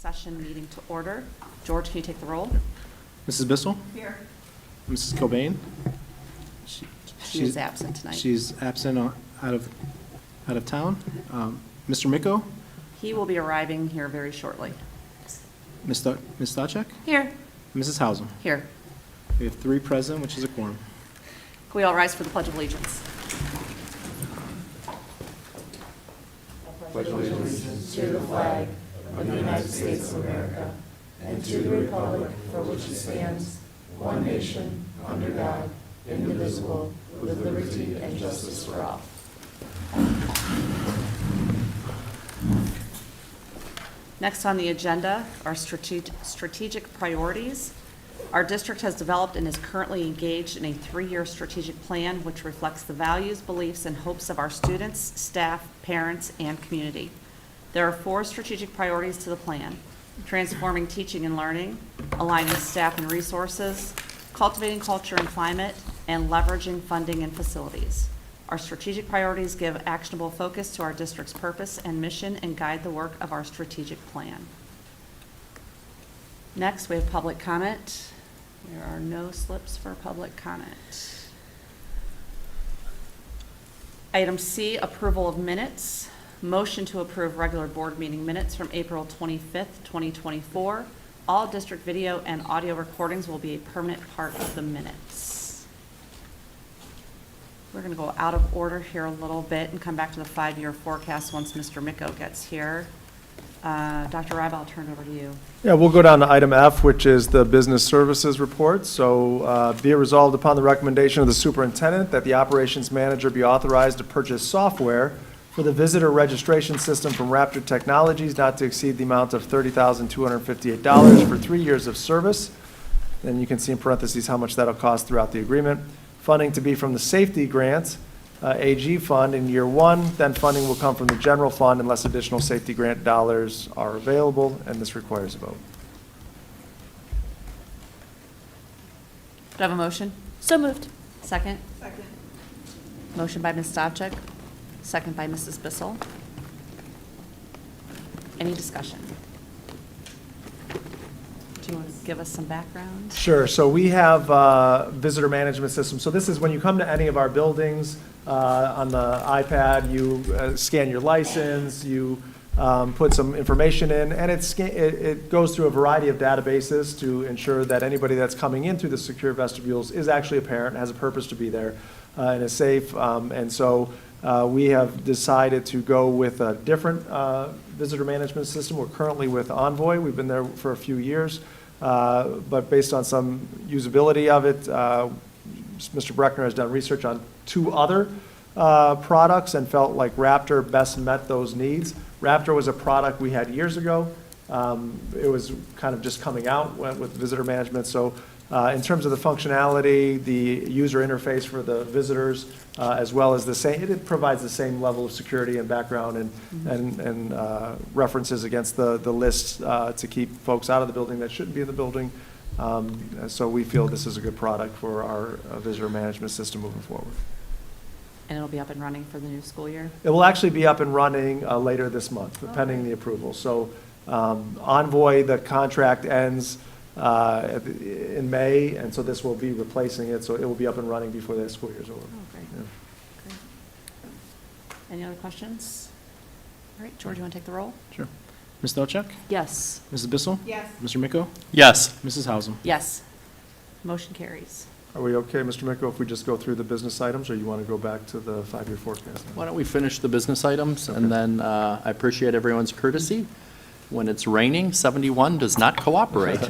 Session meeting to order. George, can you take the roll? Mrs. Bissell? Here. Mrs. Cobain? She is absent tonight. She's absent out of town. Mr. Miko? He will be arriving here very shortly. Ms. Stachek? Here. Mrs. Hausum? Here. We have 3 present, which is a quorum. Can we all rise for the Pledge of Allegiance? Pledge allegiance to the flag of the United States of America and to the republic for which it stands, one nation, under God, indivisible, with liberty and justice for all. Next on the agenda are strategic priorities. Our district has developed and is currently engaged in a 3-year strategic plan which reflects the values, beliefs, and hopes of our students, staff, parents, and community. There are 4 strategic priorities to the plan: transforming teaching and learning, aligning staff and resources, cultivating culture and climate, and leveraging funding and facilities. Our strategic priorities give actionable focus to our district's purpose and mission and guide the work of our strategic plan. Next, we have public comment. There are no slips for public comment. Item C, approval of minutes. Motion to approve regular board meeting minutes from April 25th, 2024. All district video and audio recordings will be a permanent part of the minutes. We're going to go out of order here a little bit and come back to the 5-year forecast once Mr. Miko gets here. Dr. Ribe, I'll turn it over to you. Yeah, we'll go down to item F, which is the business services report. So be it resolved upon the recommendation of the superintendent that the operations manager be authorized to purchase software for the visitor registration system from Raptor Technologies not to exceed the amount of $30,258 for 3 years of service. And you can see in parentheses how much that'll cost throughout the agreement. Funding to be from the safety grant AG fund in year 1, then funding will come from the general fund unless additional safety grant dollars are available, and this requires a vote. Do I have a motion? So moved. Second? Second. Motion by Ms. Stavcek, second by Mrs. Bissell. Any discussion? Do you want to give us some background? Sure. So we have a visitor management system. So this is when you come to any of our buildings on the iPad, you scan your license, you put some information in, and it goes through a variety of databases to ensure that anybody that's coming in through the secure vestibules is actually a parent, has a purpose to be there, and is safe. And so we have decided to go with a different visitor management system. We're currently with Envoy. We've been there for a few years. But based on some usability of it, Mr. Breckner has done research on 2 other products and felt like Raptor best met those needs. Raptor was a product we had years ago. It was kind of just coming out with visitor management. So in terms of the functionality, the user interface for the visitors, as well as it provides the same level of security and background and references against the lists to keep folks out of the building that shouldn't be in the building. So we feel this is a good product for our visitor management system moving forward. And it'll be up and running for the new school year? It will actually be up and running later this month, pending the approval. So Envoy, the contract ends in May, and so this will be replacing it, so it will be up and running before the school year's over. Oh, great. Yeah. Great. Any other questions? All right, George, you want to take the roll? Sure. Ms. Stachek? Yes. Mrs. Bissell? Yes. Mr. Miko? Yes. Mrs. Hausum? Yes. Motion carries. Are we okay, Mr. Miko, if we just go through the business items, or you want to go back to the 5-year forecast? Why don't we finish the business items, Okay. and then I appreciate everyone's courtesy. When it's raining, 71 does not cooperate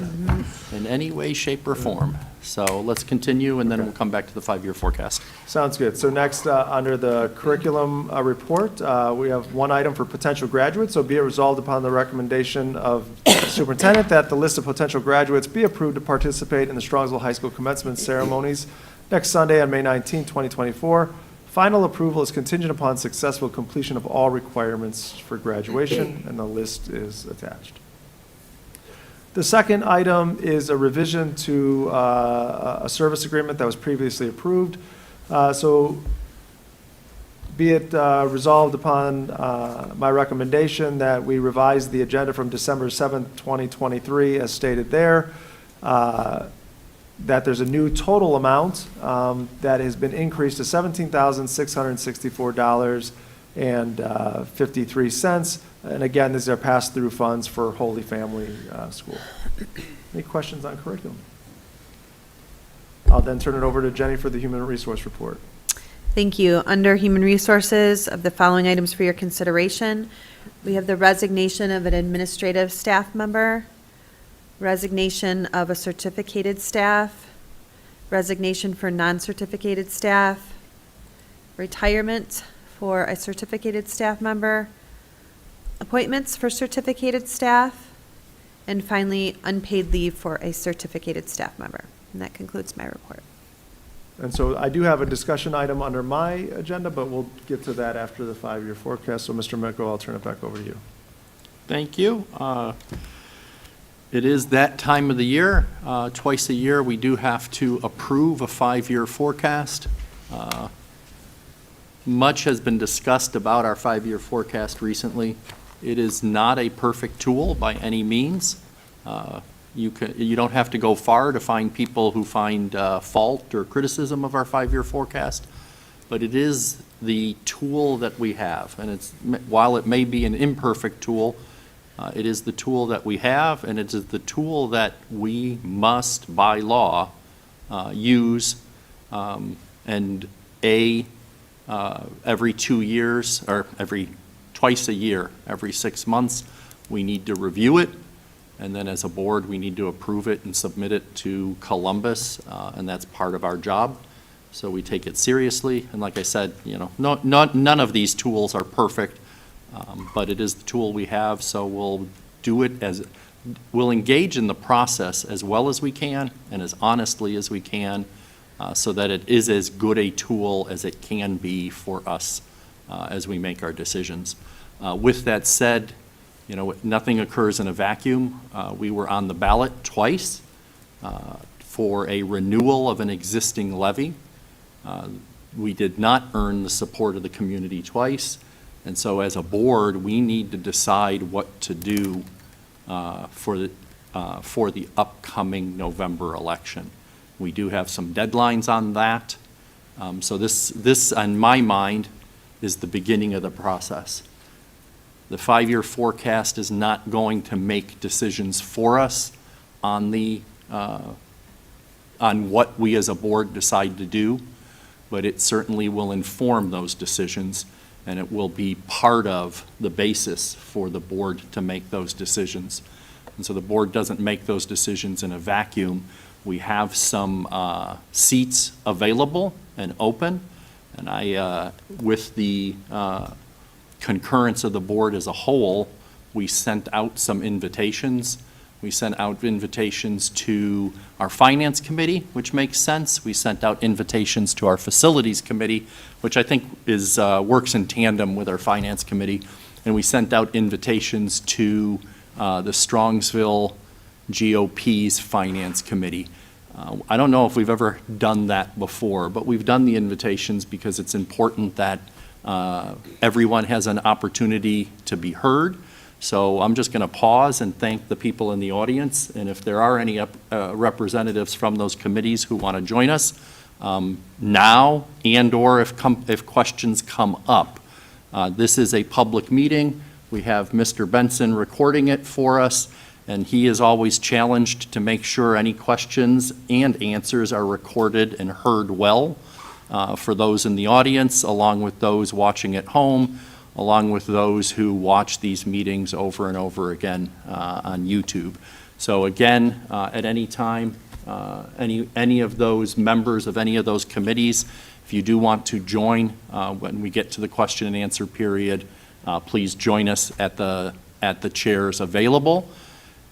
in any way, shape, or form. So let's continue, and then we'll come back to the 5-year forecast. Sounds good. So next, under the curriculum report, we have 1 item for potential graduates. So be it resolved upon the recommendation of the superintendent that the list of potential graduates be approved to participate in the Strongsville High School commencement ceremonies next Sunday on May 19, 2024. Final approval is contingent upon successful completion of all requirements for graduation, and the list is attached. The second item is a revision to a service agreement that was previously approved. So Be it resolved upon my recommendation that we revise the agenda from December 7th, 2023, as stated there, that there's a new total amount that has been increased to $17,664.53. And again, these are pass-through funds for Holy Family School. Any questions on curriculum? I'll then turn it over to Jenny for the Human Resource Report. Thank you. Under Human Resources, of the following items for your consideration, we have the resignation of an administrative staff member, resignation of a certificated staff, resignation for non-certificated staff, retirement for a certificated staff member, appointments for certificated staff, and finally, unpaid leave for a certificated staff member. And that concludes my report. And so I do have a discussion item under my agenda, but we'll get to that after the 5-year forecast. So Mr. Miko, I'll turn it back over to you. Thank you. It is that time of the year. Twice a year, we do have to approve a 5-year forecast. Much has been discussed about our 5-year forecast recently. It is not a perfect tool by any means. You don't have to go far to find people who find fault or criticism of our 5-year forecast, but it is the tool that we have. And while it may be an imperfect tool, it is the tool that we have, and it is the tool that we must, by law, use. And every 2 years, or twice a year, every 6 months, we need to review it. And then as a board, we need to approve it and submit it to Columbus, and that's part of our job. So we take it seriously. And like I said, none of these tools are perfect, but it is the tool we have. So we'll we'll engage in the process as well as we can and as honestly as we can, so that it is as good a tool as it can be for us as we make our decisions. With that said, nothing occurs in a vacuum. We were on the ballot twice for a renewal of an existing levy. We did not earn the support of the community twice, and so as a board, we need to decide what to do for the upcoming November election. We do have some deadlines on that. So this, in my mind, is the beginning of the process. The 5-year forecast is not going to make decisions for us on what we as a board decide to do, but it certainly will inform those decisions, and it will be part of the basis for the board to make those decisions. And so the board doesn't make those decisions in a vacuum. We have some seats available and open, and with the concurrence of the board as a whole, we sent out some invitations. We sent out invitations to our finance committee, which makes sense. We sent out invitations to our facilities committee, which I think works in tandem with our finance committee. And we sent out invitations to the Strongsville GOP's finance committee. I don't know if we've ever done that before, but we've done the invitations because it's important that everyone has an opportunity to be heard. So I'm just going to pause and thank the people in the audience. And if there are any representatives from those committees who want to join us now, and/or if questions come up. This is a public meeting. We have Mr. Benson recording it for us, and he is always challenged to make sure any questions and answers are recorded and heard well. For those in the audience, along with those watching at home, along with those who watch these meetings over and over again on YouTube. So again, at any time, any of those members of any of those committees, if you do want to join when we get to the question and answer period, please join us at the chairs available.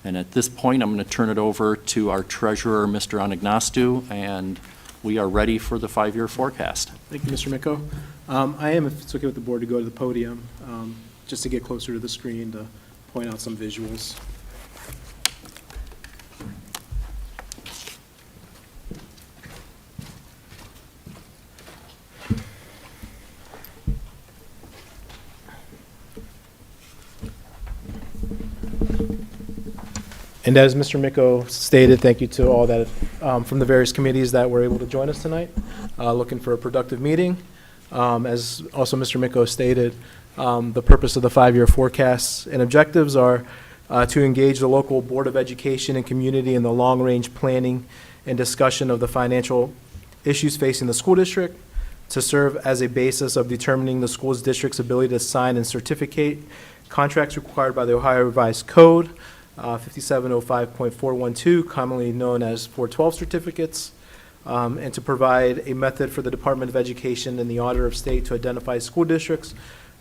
And at this point, I'm going to turn it over to our treasurer, Mr. Anagnostou, and we are ready for the 5-year forecast. Thank you, Mr. Miko. I am, if it's okay with the board, to go to the podium, just to get closer to the screen to point out some visuals. And as Mr. Miko stated, thank you to all that, from the various committees that were able to join us tonight. Looking for a productive meeting. As also Mr. Miko stated, the purpose of the 5-year forecasts and objectives are to engage the local Board of Education and community in the long-range planning and discussion of the financial issues facing the school district, to serve as a basis of determining the school district's ability to sign and certificate contracts required by the Ohio Revised Code, 5705.412, commonly known as 412 certificates, and to provide a method for the Department of Education and the Auditor of State to identify school districts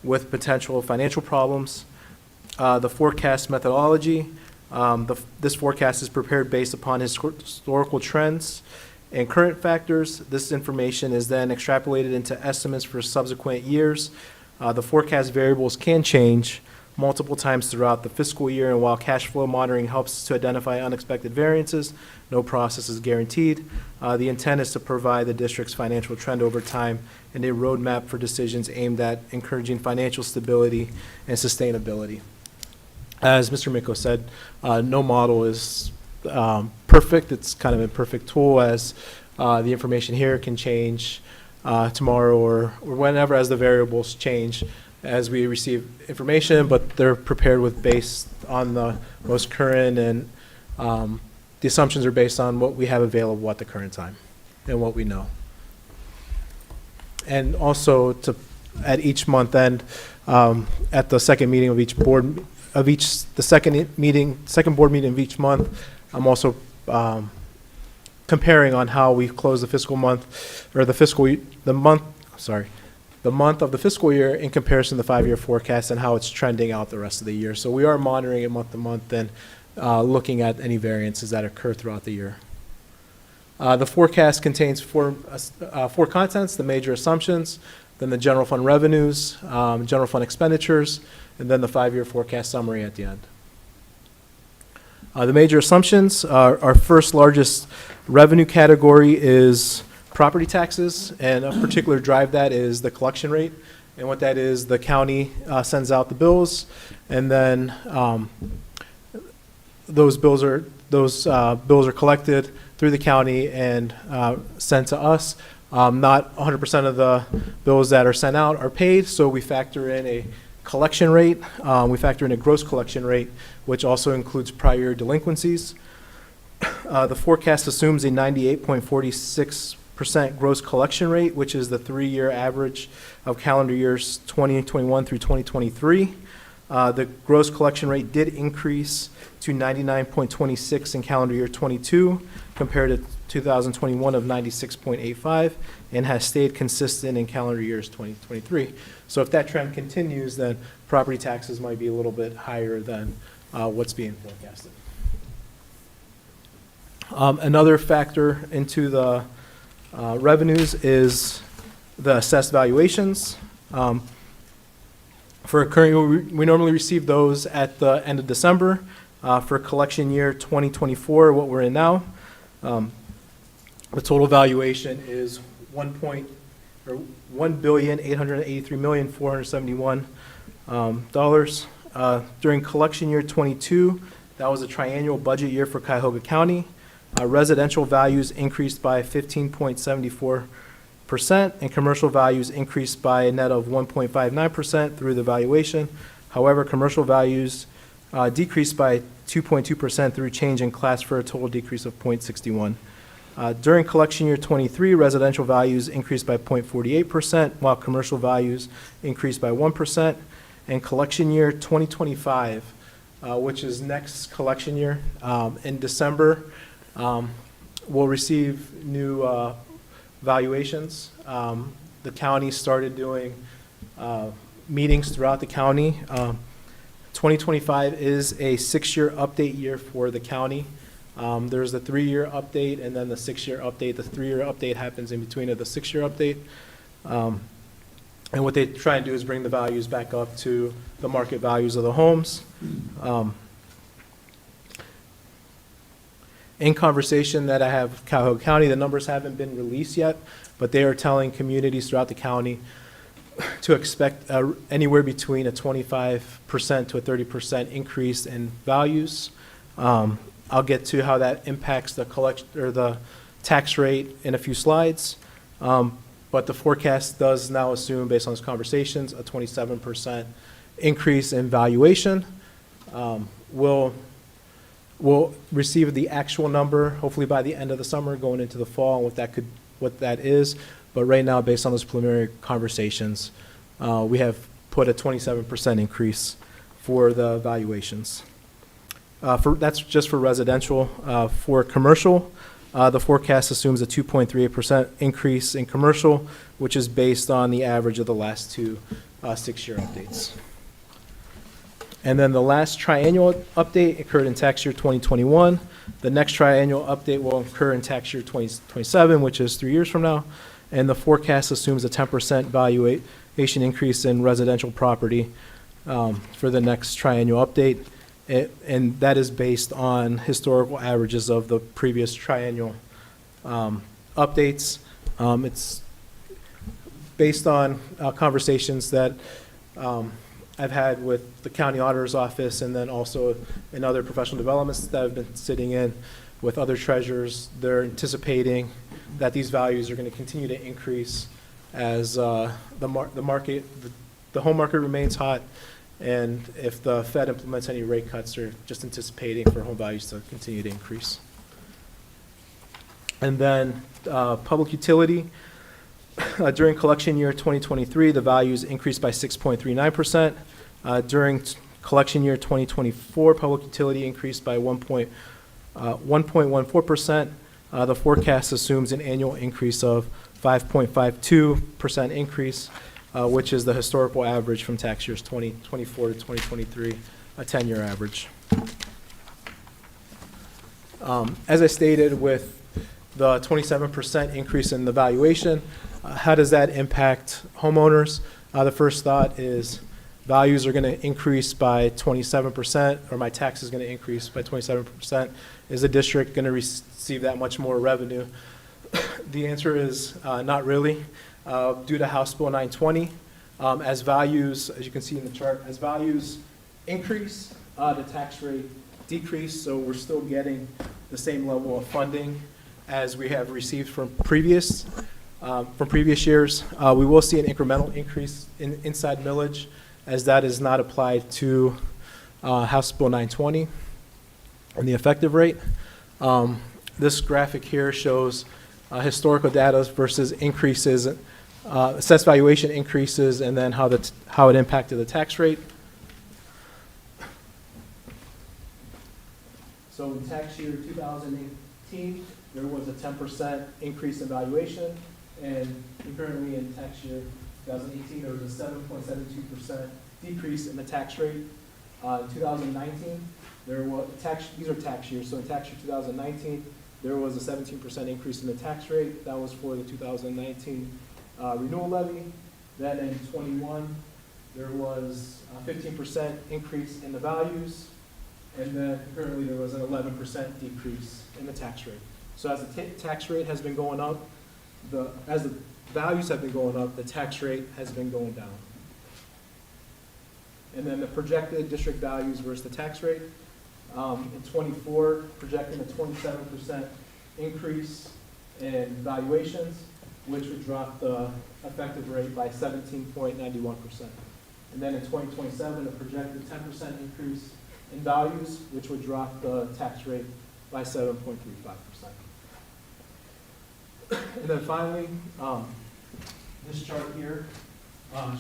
with potential financial problems. The forecast methodology, this forecast is prepared based upon historical trends and current factors. This information is then extrapolated into estimates for subsequent years. The forecast variables can change multiple times throughout the fiscal year, and while cash flow monitoring helps to identify unexpected variances, no process is guaranteed. The intent is to provide the district's financial trend over time and a roadmap for decisions aimed at encouraging financial stability and sustainability. As Mr. Miko said, no model is perfect. It's kind of an imperfect tool, as the information here can change tomorrow or whenever as the variables change as we receive information, but they're prepared with based on the most current, and the assumptions are based on what we have available at the current time and what we know. And also at each month end, at the second meeting of each board, the second board meeting of each month, I'm also comparing on how we close the fiscal month, or the month of the fiscal year in comparison to the 5-year forecast and how it's trending out the rest of the year. So we are monitoring it month to month and looking at any variances that occur throughout the year. The forecast contains four contents: the major assumptions, then the general fund revenues, general fund expenditures, and then the 5-year forecast summary at the end. The major assumptions, our first largest revenue category is property taxes, and a particular drive that is the collection rate. And what that is, the county sends out the bills, and then those bills are collected through the county and sent to us. Not 100% of the bills that are sent out are paid, so we factor in a collection rate. We factor in a gross collection rate, which also includes prior year delinquencies. The forecast assumes a 98.46% gross collection rate, which is the 3-year average of calendar years 2021 through 2023. The gross collection rate did increase to 99.26 in calendar year 22 compared to 2021 of 96.85, and has stayed consistent in calendar years 2023. So if that trend continues, then property taxes might be a little bit higher than what's being forecasted. Another factor into the revenues is the assessed valuations. For a current year, we normally receive those at the end of December. For collection year 2024, what we're in now, the total valuation is $1,883,471,000. During collection year 22, that was a triennial budget year for Cuyahoga County. Residential values increased by 15.74%, and commercial values increased by a net of 1.59% through the valuation. However, commercial values decreased by 2.2% through change in class, for a total decrease of 0.61. During collection year 23, residential values increased by 0.48%, while commercial values increased by 1%. And collection year 2025, which is next collection year, in December, we'll receive new valuations. The county started doing meetings throughout the county. 2025 is a 6-year update year for the county. There's the 3-year update and then the 6-year update. The 3-year update happens in between of the 6-year update. And what they try and do is bring the values back up to the market values of the homes. In conversation that I have with Cuyahoga County, the numbers haven't been released yet, but they are telling communities throughout the county to expect anywhere between a 25% to a 30% increase in values. I'll get to how that impacts the the tax rate in a few slides. But the forecast does now assume, based on those conversations, a 27% increase in valuation. We'll receive the actual number, hopefully by the end of the summer, going into the fall, and what that is. But right now, based on those preliminary conversations, we have put a 27% increase for the valuations. That's just for residential. For commercial, the forecast assumes a 2.38% increase in commercial, which is based on the average of the last two 6-year updates. And then the last triennial update occurred in tax year 2021. The next triennial update will occur in tax year 2027, which is 3 years from now. And the forecast assumes a 10% valuation increase in residential property for the next triennial update. And that is based on historical averages of the previous triennial updates. It's based on conversations that I've had with the county auditor's office, and then also in other professional developments that I've been sitting in with other treasurers. They're anticipating that these values are going to continue to increase as the home market remains hot, and if the Fed implements any rate cuts, they're just anticipating for home values to continue to increase. And then public utility. During collection year 2023, the values increased by 6.39%. During collection year 2024, public utility increased by 1.14%. The forecast assumes an annual increase of 5.52% increase, which is the historical average from tax years 2024 to 2023, a 10-year average. As I stated, with the 27% increase in the valuation, how does that impact homeowners? The first thought is values are going to increase by 27%, or my tax is going to increase by 27%. Is the district going to receive that much more revenue? The answer is not really, due to House Bill 920. As values, as you can see in the chart, as values increase, the tax rate decrease, so we're still getting the same level of funding as we have received from previous years. We will see an incremental increase in inside millage, as that is not applied to House Bill 920 and the effective rate. This graphic here shows historical data versus increases, assessed valuation increases, and then how it impacted the tax rate. So in tax year 2018, there was a 10% increase in valuation, and currently in tax year 2018, there was a 7.72% decrease in the tax rate. In 2019, there was these are tax years, so in tax year 2019, there was a 17% increase in the tax rate. That was for the 2019 renewal levy. Then in 21, there was a 15% increase in the values, and then currently there was an 11% decrease in the tax rate. So as the tax rate has been going up, as the values have been going up, the tax rate has been going down. And then the projected district values versus the tax rate. In 24, projecting a 27% increase in valuations, which would drop the effective rate by 17.91%. And then in 2027, a projected 10% increase in values, which would drop the tax rate by 7.35%. And then finally, this chart here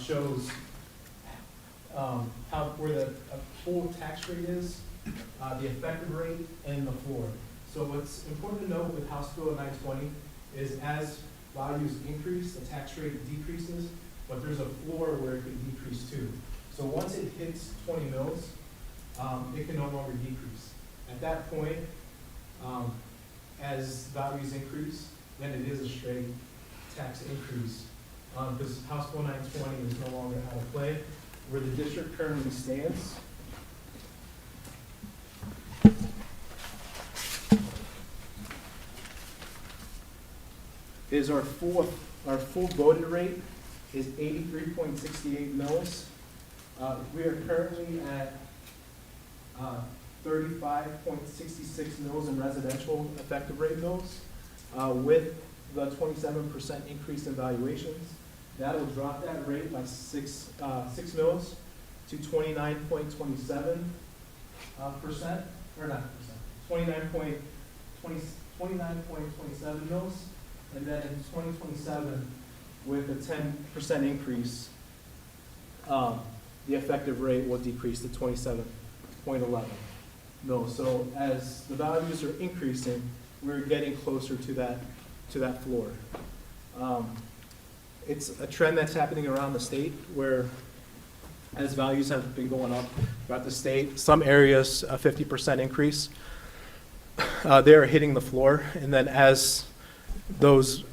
shows where the full tax rate is, the effective rate, and the floor. So what's important to note with House Bill 920 is as values increase, the tax rate decreases, but there's a floor where it can decrease too. So once it hits 20 mils, it can no longer decrease. At that point, as values increase, then it is a straight tax increase. Because House Bill 920 is no longer out of play. Where the district currently stands, is our full voted rate is 83.68 mils. We are currently at 35.66 mils in residential effective rate mills, with the 27% increase in valuations. That'll drop that rate by 6 mils to 29.27%, or not percent, 29.27 mils. And then in 2027, with a 10% increase, the effective rate will decrease to 27.11 mils. So as the values are increasing, we're getting closer to that floor. It's a trend that's happening around the state where as values have been going up throughout the state, some areas a 50% increase, they're hitting the floor. And then as those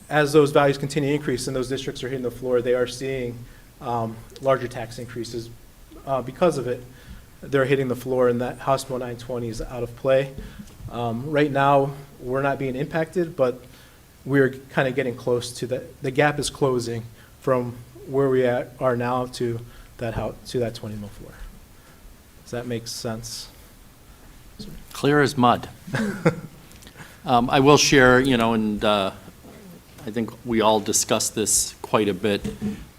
values continue to increase and those districts are hitting the floor, they are seeing larger tax increases because of it. They're hitting the floor, and that House Bill 920 is out of play. Right now, we're not being impacted, but we're kind of getting close to that. The gap is closing from where we are now to that 20 mil floor. Does that make sense? Clear as mud. I will share, and I think we all discussed this quite a bit.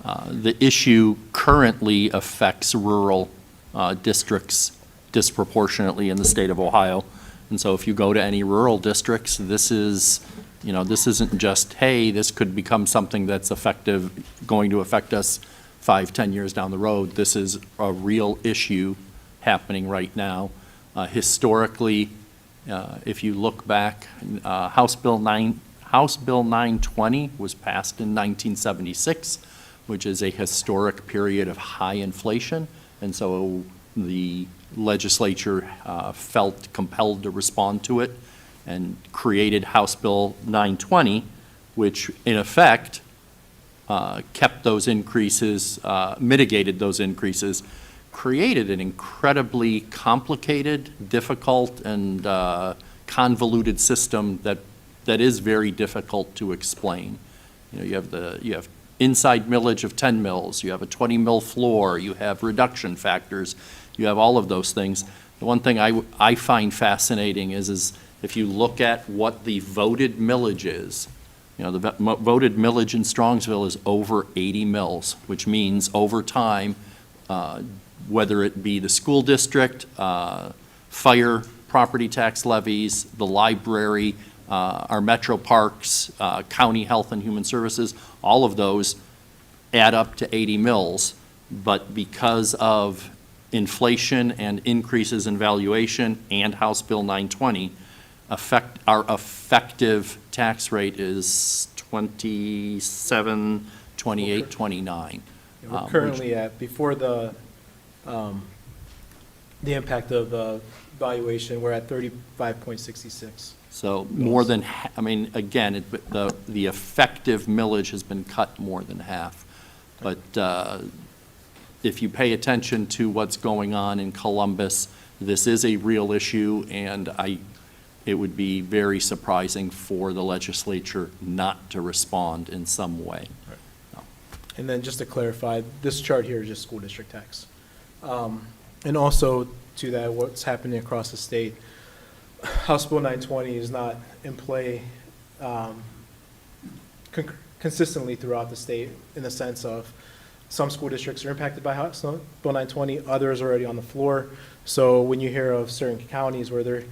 The issue currently affects rural districts disproportionately in the state of Ohio. And so if you go to any rural districts, this isn't just, hey, this could become something that's going to affect us 5-10 years down the road. This is a real issue happening right now. Historically, if you look back, House Bill 920 was passed in 1976, which is a historic period of high inflation. And so the legislature felt compelled to respond to it and created House Bill 920, which in effect kept those increases, mitigated those increases, created an incredibly complicated, difficult, and convoluted system that is very difficult to explain. You have inside millage of 10 mils, you have a 20 mil floor, you have reduction factors, you have all of those things. The one thing I find fascinating is if you look at what the voted millage is, the voted millage in Strongsville is over 80 mils, which means over time, whether it be the school district, fire, property tax levies, the library, our metro parks, county health and human services, all of those add up to 80 mils. But because of inflation and increases in valuation and House Bill 920, our effective tax rate is 27, 28, 29. We're currently at, before the impact of valuation, we're at 35.66. So more than, again, the effective millage has been cut more than half. But if you pay attention to what's going on in Columbus, this is a real issue, and it would be very surprising for the legislature not to respond in some way. Right. No. And then just to clarify, this chart here is just school district tax. And also to that, what's happening across the state, House Bill 920 is not in play consistently throughout the state, in the sense of some school districts are impacted by House Bill 920, others are already on the floor. So when you hear of certain counties where they're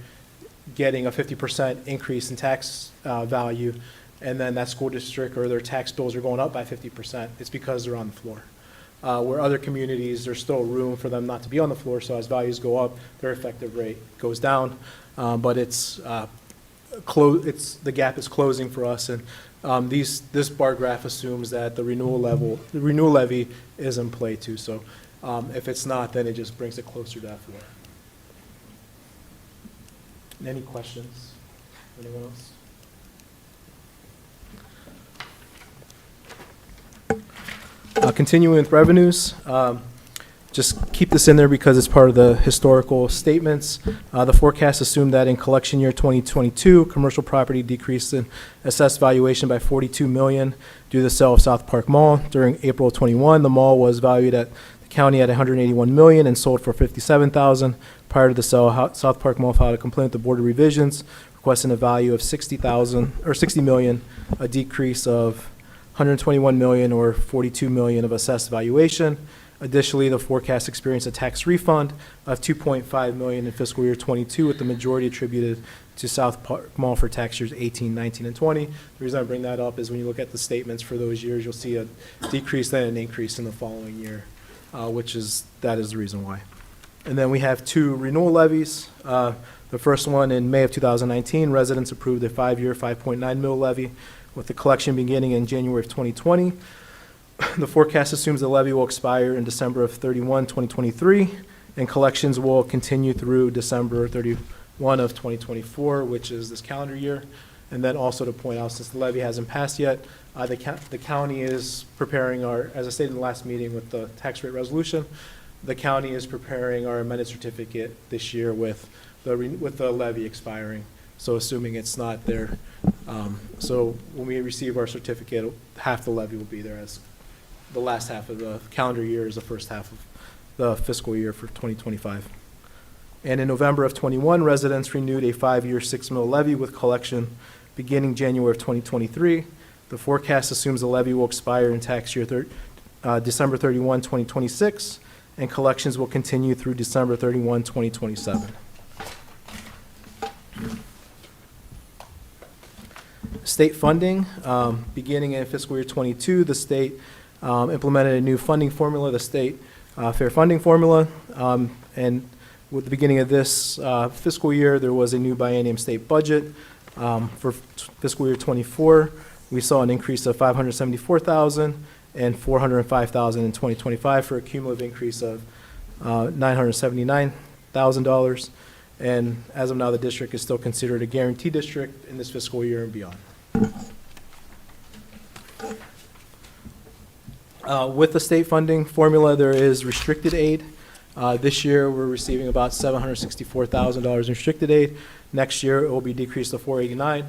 getting a 50% increase in tax value, and then that school district or their tax bills are going up by 50%, it's because they're on the floor. Where other communities, there's still room for them not to be on the floor, so as values go up, their effective rate goes down. But the gap is closing for us, and this bar graph assumes that the renewal levy is in play too. So if it's not, then it just brings it closer to that floor. Any questions? Anyone else? Continuing with revenues, just keep this in there because it's part of the historical statements. The forecast assumed that in collection year 2022, commercial property decreased in assessed valuation by $42 million due to the sale of South Park Mall. During April 21, the mall was valued at the county had 181 million and sold for 57,000. Prior to the sale, South Park Mall filed a complaint with the Board of Revisions requesting a value of 60,000 or 60 million, a decrease of 121 million or 42 million of assessed valuation. Additionally, the forecast experienced a tax refund of 2.5 million in fiscal year 22, with the majority attributed to South Park Mall for tax years 18, 19, and 20. The reason I bring that up is when you look at the statements for those years, you'll see a decrease then an increase in the following year, that is the reason why. And then we have two renewal levies. The first one in May of 2019, residents approved a 5-year, 5.9 mil levy with the collection beginning in January of 2020. The forecast assumes the levy will expire in December of 31, 2023, and collections will continue through December 31 of 2024, which is this calendar year. And then also to point out, since the levy hasn't passed yet, the county is preparing as I stated in the last meeting with the tax rate resolution, the county is preparing our amended certificate this year with the levy expiring. So assuming it's not there, so when we receive our certificate, half the levy will be there, as the last half of the calendar year is the first half of the fiscal year for 2025. And in November of 21, residents renewed a 5-year, 6 mil levy with collection beginning January of 2023. The forecast assumes the levy will expire in tax year December 31, 2026, and collections will continue through December 31, 2027. State funding, beginning in fiscal year 22, the state implemented a new funding formula, the state fair funding formula, and with the beginning of this fiscal year, there was a new biennium state budget. For fiscal year 24, we saw an increase of 574,000 and 405,000 in 2025 for a cumulative increase of $979,000. And as of now, the district is still considered a guarantee district in this fiscal year and beyond. With the state funding formula, there is restricted aid. This year, we're receiving about $764,000 in restricted aid. Next year, it will be decreased to $489,000.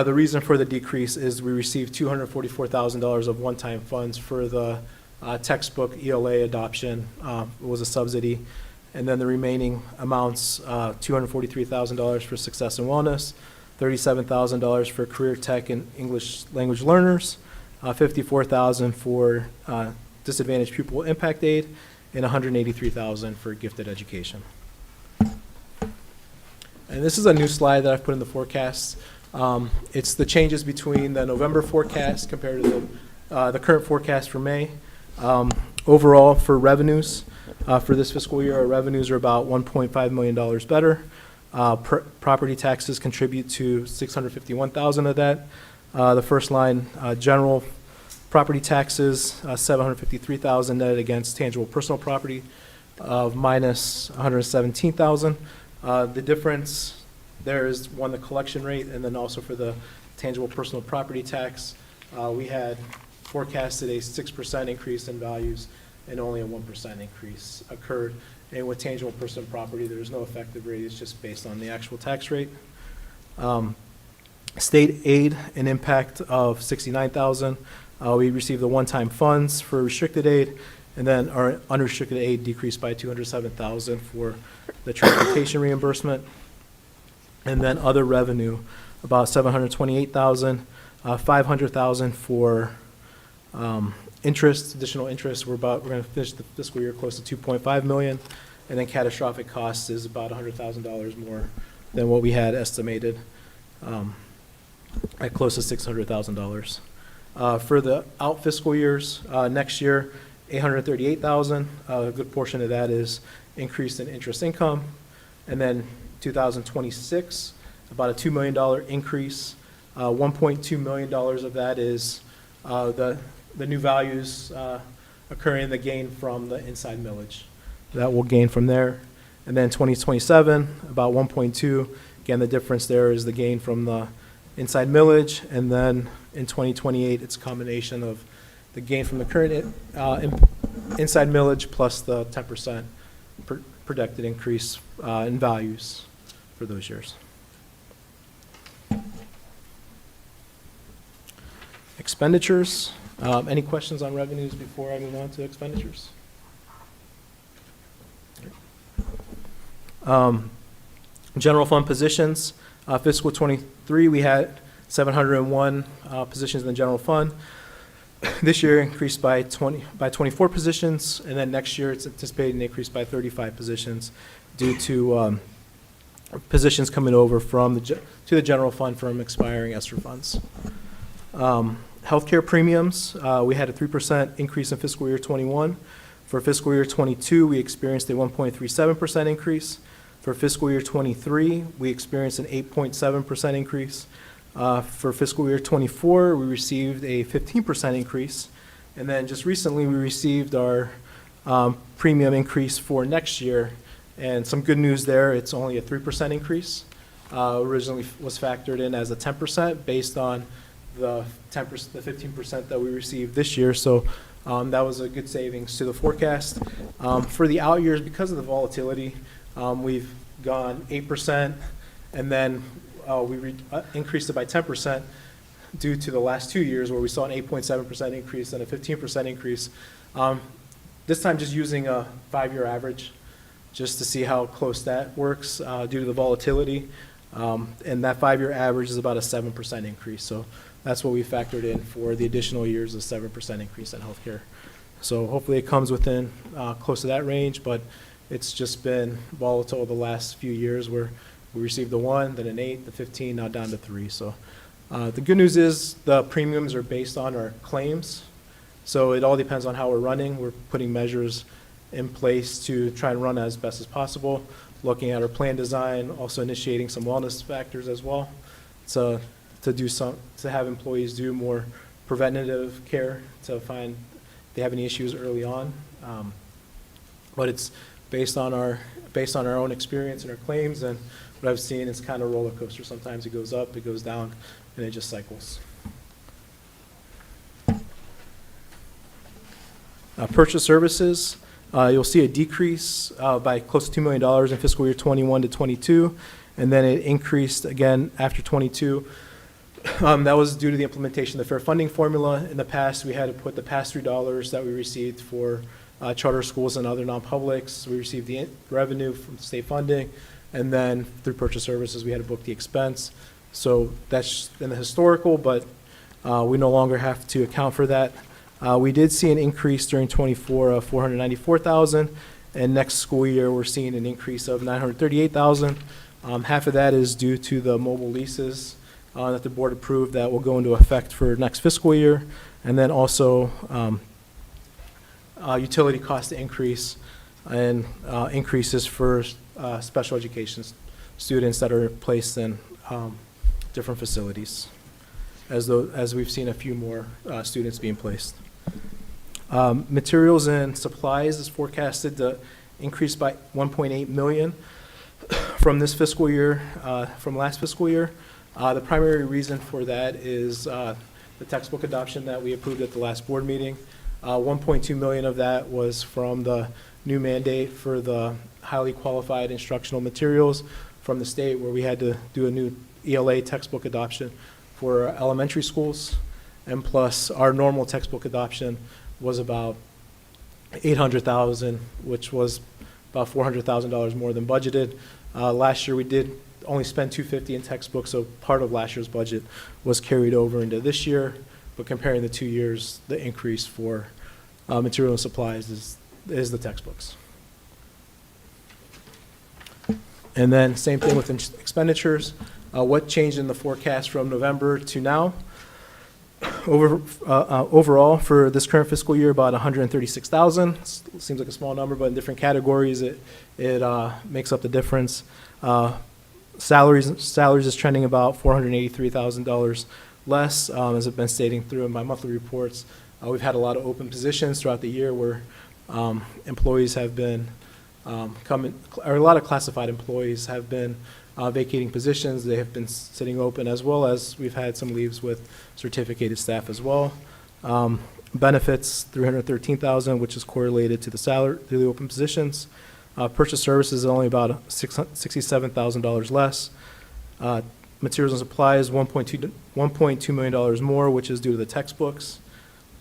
The reason for the decrease is we received $244,000 of one-time funds for the textbook ELA adoption. It was a subsidy. And then the remaining amounts, $243,000 for success and wellness, $37,000 for career tech and English language learners, $54,000 for disadvantaged pupil impact aid, and $183,000 for gifted education. And this is a new slide that I've put in the forecast. It's the changes between the November forecast compared to the current forecast for May. Overall, for revenues, for this fiscal year, our revenues are about $1.5 million better. Property taxes contribute to $651,000 of that. The first line, general property taxes, $753,000 netted against tangible personal property of minus $117,000. The difference there is, one, the collection rate, and then also for the tangible personal property tax, we had forecasted a 6% increase in values, and only a 1% increase occurred. And with tangible personal property, there's no effective rate, it's just based on the actual tax rate. State aid, an impact of $69,000. We received the one-time funds for restricted aid, and then our unrestricted aid decreased by $207,000 for the transportation reimbursement. And then other revenue, about $728,000, $500,000 for interest, additional interest. We're going to finish the fiscal year close to $2.5 million, and then catastrophic costs is about $100,000 more than what we had estimated, at close to $600,000. For the out fiscal years, next year, $838,000. A good portion of that is increase in interest income, and then 2026, about a $2 million increase. $1.2 million of that is the new values occurring, the gain from the inside millage. That will gain from there. And then 2027, about 1.2. Again, the difference there is the gain from the inside millage. And then in 2028, it's a combination of the gain from the current inside millage plus the 10% projected increase in values for those years. Expenditures. Any questions on revenues before I move on to expenditures? General fund positions, fiscal '23, we had 701 positions in the general fund. This year increased by 24 positions, and then next year it's anticipated an increase by 35 positions due to positions coming over to the general fund from expiring ESSER funds. Healthcare premiums, we had a 3% increase in fiscal year '21. For fiscal year '22, we experienced a 1.37% increase. For fiscal year '23, we experienced an 8.7% increase. For fiscal year '24, we received a 15% increase. And then just recently, we received our premium increase for next year. And some good news there, it's only a 3% increase. Originally was factored in as a 10% based on the 15% that we received this year. So that was a good savings to the forecast. For the out years, because of the volatility, we've gone 8%, and then we increased it by 10% due to the last 2 years where we saw an 8.7% increase and a 15% increase. This time just using a 5-year average just to see how close that works due to the volatility. And that 5-year average is about a 7% increase. So that's what we factored in for the additional years, a 7% increase in healthcare. So hopefully it comes within close to that range, but it's just been volatile the last few years where we received the 1, then an 8, the 15, now down to 3. So the good news is the premiums are based on our claims. So it all depends on how we're running. We're putting measures in place to try and run as best as possible, looking at our plan design, also initiating some wellness factors as well. To have employees do more preventative care to find if they have any issues early on. But it's based on our own experience and our claims, and what I've seen is kind of a roller coaster. Sometimes it goes up, it goes down, and it just cycles. Purchase services, you'll see a decrease by close to $2 million in fiscal year '21 to '22, and then it increased again after '22. That was due to the implementation of the fair funding formula. In the past, we had to put the pass-through dollars that we received for charter schools and other non-publics. We received the revenue from state funding, and then through purchase services, we had to book the expense. So that's in the historical, but we no longer have to account for that. We did see an increase during '24 of $494,000, and next school year, we're seeing an increase of $938,000. Half of that is due to the mobile leases that the board approved that will go into effect for next fiscal year, and then also utility cost increase and increases for special education students that are placed in different facilities, as we've seen a few more students being placed. Materials and supplies is forecasted to increase by $1.8 million from this fiscal year, from last fiscal year. The primary reason for that is the textbook adoption that we approved at the last board meeting. $1.2 million of that was from the new mandate for the highly qualified instructional materials from the state, where we had to do a new ELA textbook adoption for elementary schools. And plus, our normal textbook adoption was about $800,000, which was about $400,000 more than budgeted. Last year, we did only spend $250 in textbooks, so part of last year's budget was carried over into this year. But comparing the 2 years, the increase for material and supplies is the textbooks. And then same thing with expenditures. What changed in the forecast from November to now? Overall, for this current fiscal year, about $136,000. Seems like a small number, but in different categories, it makes up the difference. Salaries is trending about $483,000 less, as I've been stating through in my monthly reports. We've had a lot of open positions throughout the year where employees have been or a lot of classified employees have been vacating positions. They have been sitting open, as well as we've had some leaves with certificated staff as well. Benefits, $313,000, which is correlated to the salary, to the open positions. Purchase services is only about $67,000 less. Materials and supplies, $1.2 million more, which is due to the textbooks.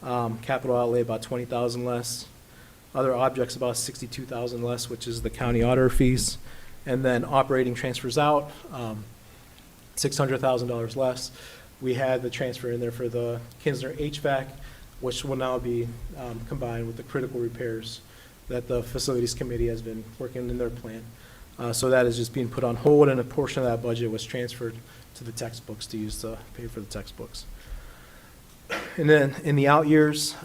Capital outlay, about $20,000 less. Other objects, about $62,000 less, which is the county auditor fees. And then operating transfers out, $600,000 less. We had the transfer in there for the Kinsler HVAC, which will now be combined with the critical repairs that the Facilities Committee has been working in their plan. So that is just being put on hold, and a portion of that budget was transferred to the textbooks to use to pay for the textbooks. And then in the out years,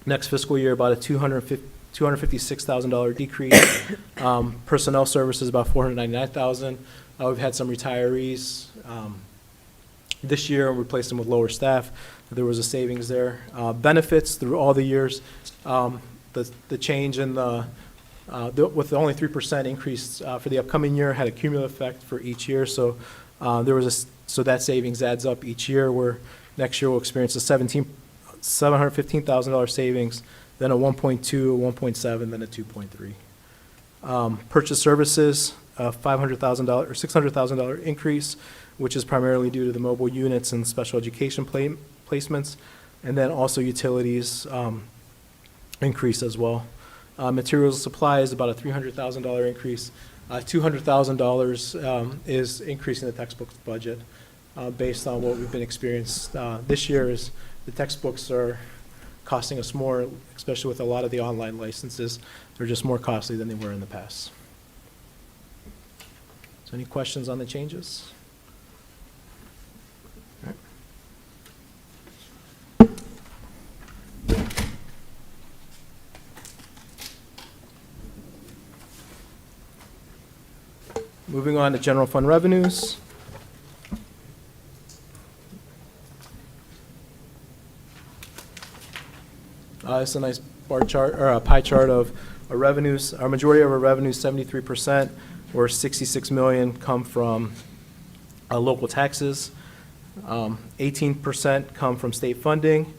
next fiscal year, about a $256,000 decrease. Personnel services, about $499,000. We've had some retirees this year and replaced them with lower staff. There was a savings there. Benefits through all the years, the change in with the only 3% increase for the upcoming year had a cumulative effect for each year. So so that savings adds up each year, where next year we'll experience a $715,000 savings, then a 1.2, a 1.7, then a 2.3. Purchase services, $500,000 or $600,000 increase, which is primarily due to the mobile units and special education placements, and then also utilities increase as well. Materials and supplies, about a $300,000 increase. $200,000 is increasing the textbook budget based on what we've been experienced this year. Is the textbooks are costing us more, especially with a lot of the online licenses. They're just more costly than they were in the past. So any questions on the changes? All right. Moving on to general fund revenues. It's a nice bar chart, or a pie chart of our revenues. Our majority of our revenues, 73%, or $66 million, come from local taxes. 18% come from state funding.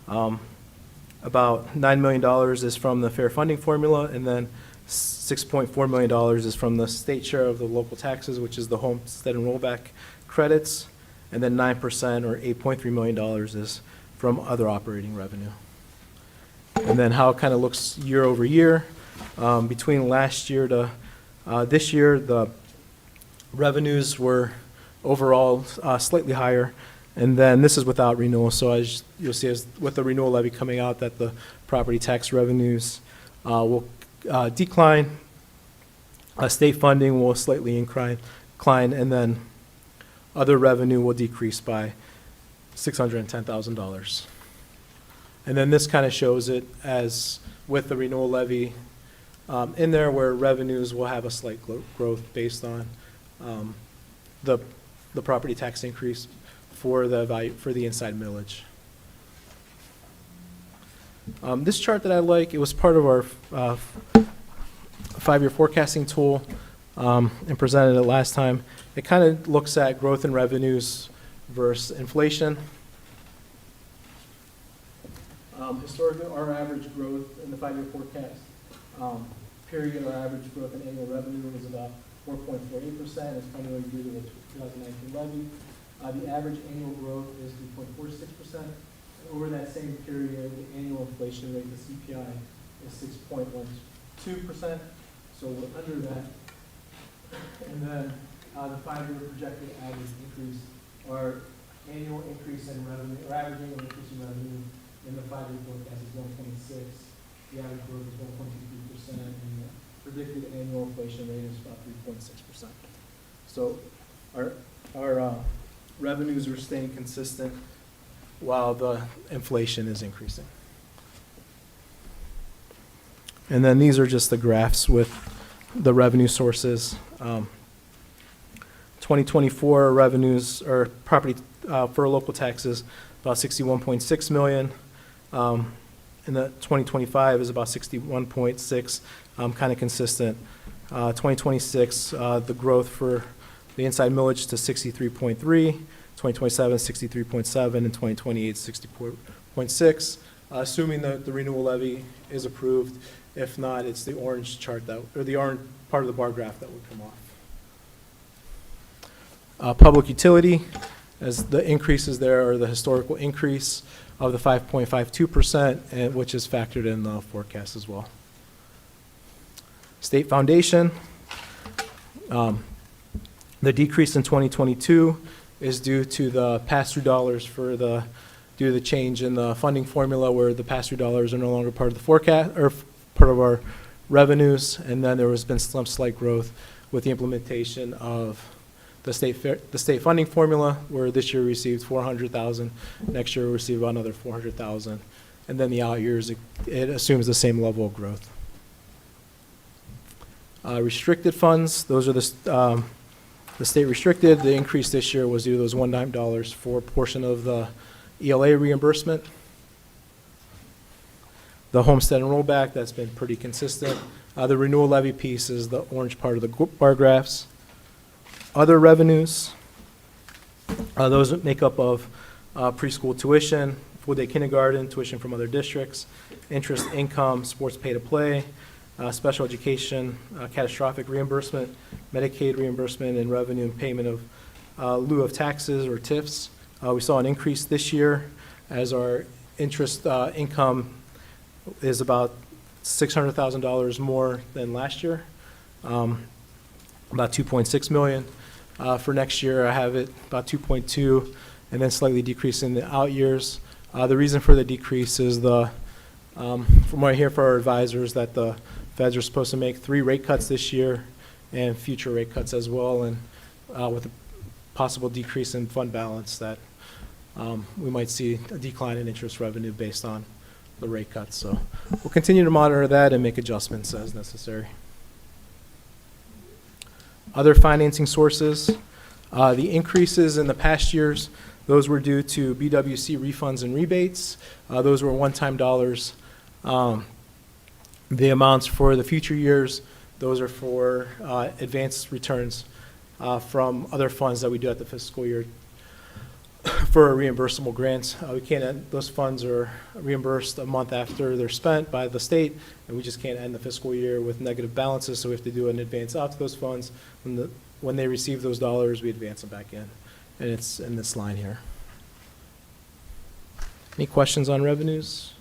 About $9 million is from the fair funding formula, and then $6.4 million is from the state share of the local taxes, which is the homestead and rollback credits, and then 9%, or $8.3 million, is from other operating revenue. And then how it kind of looks year over year. Between last year to this year, the revenues were overall slightly higher, and then this is without renewal. So as you'll see, with the renewal levy coming out, that the property tax revenues will decline. State funding will slightly incline, and then other revenue will decrease by $610,000. And then this kind of shows it as with the renewal levy in there, where revenues will have a slight growth based on the property tax increase for the value for the inside millage. This chart that I like, it was part of our five-year forecasting tool and presented it last time. It kind of looks at growth in revenues versus inflation. Historically, our average growth in the five-year forecast period, our average growth in annual revenue was about 4.48%. It's primarily due to the 2019 levy. The average annual growth is 3.46%. Over that same period, the annual inflation rate, the CPI, is 6.12%. So we're under that. And then the five-year projected average increase, or annual increase in revenue, or average annual increase in revenue in the five-year forecast is 1.6. The average growth is 1.23%, and the predicted annual inflation rate is about 3.6%. So our revenues are staying consistent while the inflation is increasing. And then these are just the graphs with the revenue sources. 2024 revenues, or property for local taxes, about $61.6 million. And the 2025 is about 61.6, kind of consistent. 2026, the growth for the inside millage to 63.3, 2027, 63.7, and 2028, 64.6, assuming that the renewal levy is approved. If not, it's the orange chart that, or the orange part of the bar graph that would come off. Public utility, as the increases there are the historical increase of the 5.52%, which is factored in the forecast as well. State foundation, The decrease in 2022 is due to the pass-through dollars due to the change in the funding formula where the pass-through dollars are no longer part of the forecast, or part of our revenues, and then there has been some slight growth with the implementation of the state funding formula, where this year we received $400,000, next year we'll receive another $400,000, and then the out years, it assumes the same level of growth. Restricted funds, those are the state restricted. The increase this year was due to those one-time dollars for a portion of the ELA reimbursement. The homestead and rollback, that's been pretty consistent. The renewal levy piece is the orange part of the bar graphs. Other revenues, those make up of preschool tuition, full-day kindergarten, tuition from other districts, interest income, sports pay-to-play, special education, catastrophic reimbursement, Medicaid reimbursement, and revenue and payment of lieu of taxes or TIFs. We saw an increase this year as our interest income is about $600,000 more than last year, about $2.6 million. For next year, I have it about 2.2, and then slightly decrease in the out years. The reason for the decrease is from what I hear from our advisors, that the Feds are supposed to make 3 rate cuts this year and future rate cuts as well, and with a possible decrease in fund balance, that we might see a decline in interest revenue based on the rate cuts. So we'll continue to monitor that and make adjustments as necessary. Other financing sources, the increases in the past years, those were due to BWC refunds and rebates. Those were one-time dollars. The amounts for the future years, those are for advanced returns from other funds that we do at the fiscal year for reimbursable grants. We can't end, those funds are reimbursed a month after they're spent by the state, and we just can't end the fiscal year with negative balances, so we have to do an advance out to those funds. When they receive those dollars, we advance them back in, and it's in this line here. Any questions on revenues?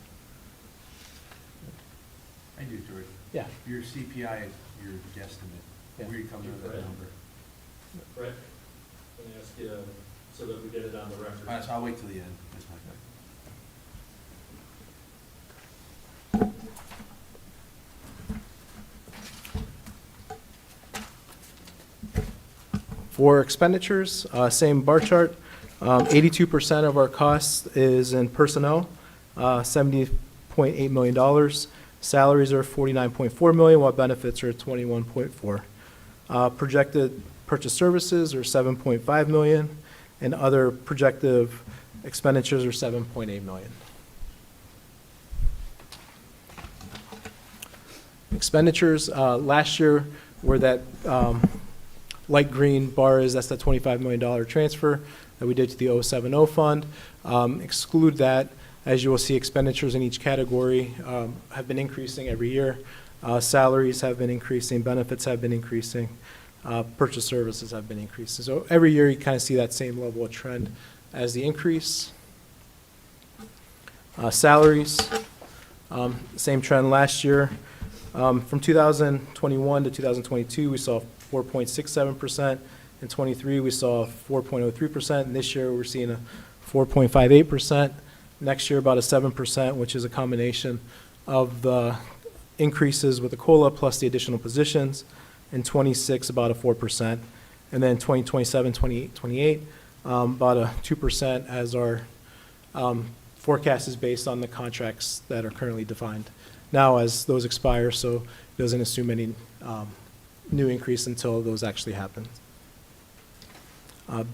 I do, George. Yeah. Your CPI, your guesstimate, Yeah. where do you come to that number? Brett, let me ask you, so that we get it on the record. All right, so I'll wait till the end. That's my question. For expenditures, same bar chart. 82% of our costs is in personnel, $70.8 million. Salaries are $49.4 million, while benefits are $21.4. Projected purchase services are $7.5 million, and other projected expenditures are $7.8 million. Expenditures, last year were that light green bars, that's the $25 million transfer that we did to the 070 fund. Exclude that, as you will see, expenditures in each category have been increasing every year. Salaries have been increasing, benefits have been increasing, purchase services have been increasing. So every year you kind of see that same level of trend as the increase. Salaries, same trend last year. From 2021 to 2022, we saw 4.67%. In 23, we saw 4.03%, and this year we're seeing a 4.58%. Next year, about a 7%, which is a combination of the increases with the COLA plus the additional positions. In 26, about a 4%. And then 2027, 28, about a 2% as our forecast is based on the contracts that are currently defined. Now, as those expire, so it doesn't assume any new increase until those actually happen.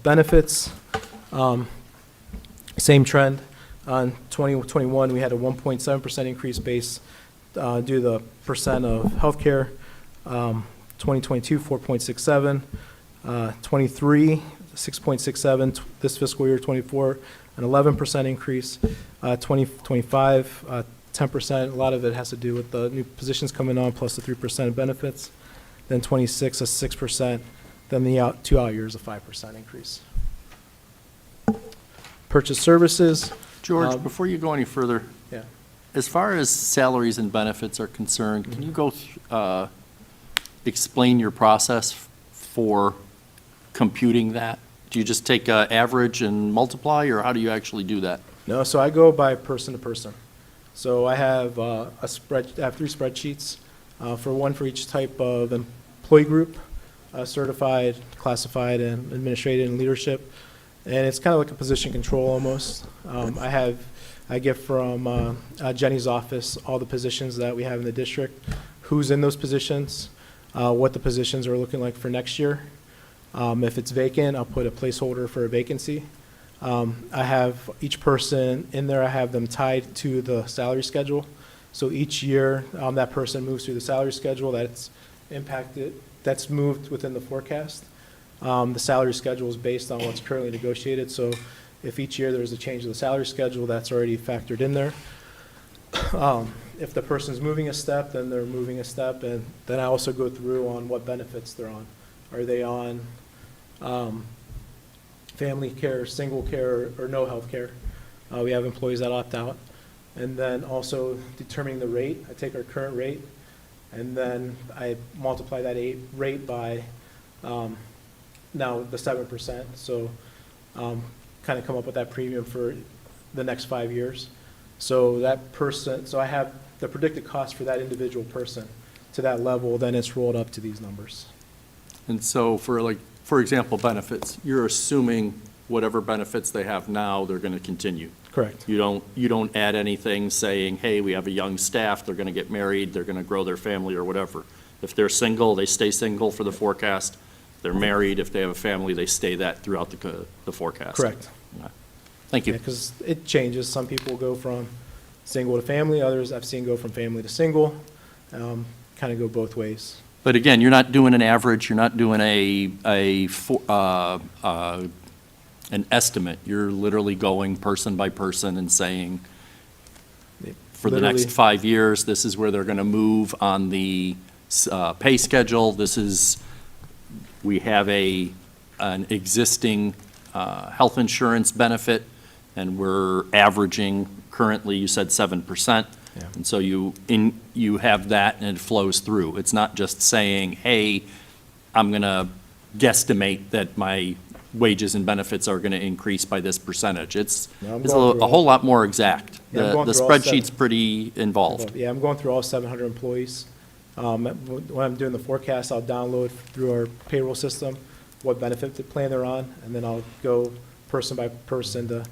Benefits, same trend. On 2021, we had a 1.7% increase based due to the percent of healthcare. 2022, 4.67. 23, 6.67. This fiscal year, 24, an 11% increase. 2025, 10%. A lot of it has to do with the new positions coming on, plus the 3% of benefits. Then 26, a 6%. Then the 2 out years, a 5% increase. Purchase services. George, before you go any further, Yeah. as far as salaries and benefits are concerned, can you go explain your process for computing that? Do you just take an average and multiply, or how do you actually do that? No, so I go by person to person. So I have I have 3 spreadsheets, one for each type of employee group, certified, classified, and administrative and leadership. And it's kind of like a position control almost. I get from Jenny's office all the positions that we have in the district, who's in those positions, what the positions are looking like for next year. If it's vacant, I'll put a placeholder for a vacancy. I have each person in there, I have them tied to the salary schedule. So each year, that person moves through the salary schedule that's impacted, that's moved within the forecast. The salary schedule is based on what's currently negotiated. So if each year there's a change to the salary schedule, that's already factored in there. If the person's moving a step, then they're moving a step. And then I also go through on what benefits they're on. Are they on family care, single care, or no health care? We have employees that opt out. And then also determining the rate. I take our current rate, and then I multiply that rate by now the 7%. So kind of come up with that premium for the next 5 years. So that person, so I have the predicted cost for that individual person to that level, then it's rolled up to these numbers. And so for example, benefits, you're assuming whatever benefits they have now, they're going to continue. Correct. You don't add anything saying, hey, we have a young staff, they're going to get married, they're going to grow their family or whatever. If they're single, they stay single for the forecast. They're married, if they have a family, they stay that throughout the forecast. Correct. Okay. Thank you. Because it changes. Some people go from single to family, others I've seen go from family to single, kind of go both ways. But again, you're not doing an average, you're not doing an estimate. You're literally going person by person and saying, for the next Literally. 5 years, this is where they're going to move on the pay schedule. We have an existing health insurance benefit, and we're averaging, currently, you said 7%. Yeah. And so you have that, and it flows through. It's not just saying, hey, I'm going to guesstimate that my wages and benefits are going to increase by this percentage. It's No, I'm a going through whole lot more exact. Yeah, I'm The going through all spreadsheet's 7. pretty involved. Yeah, I'm going through all 700 employees. When I'm doing the forecast, I'll download through our payroll system what benefit plan they're on, and then I'll go person by person to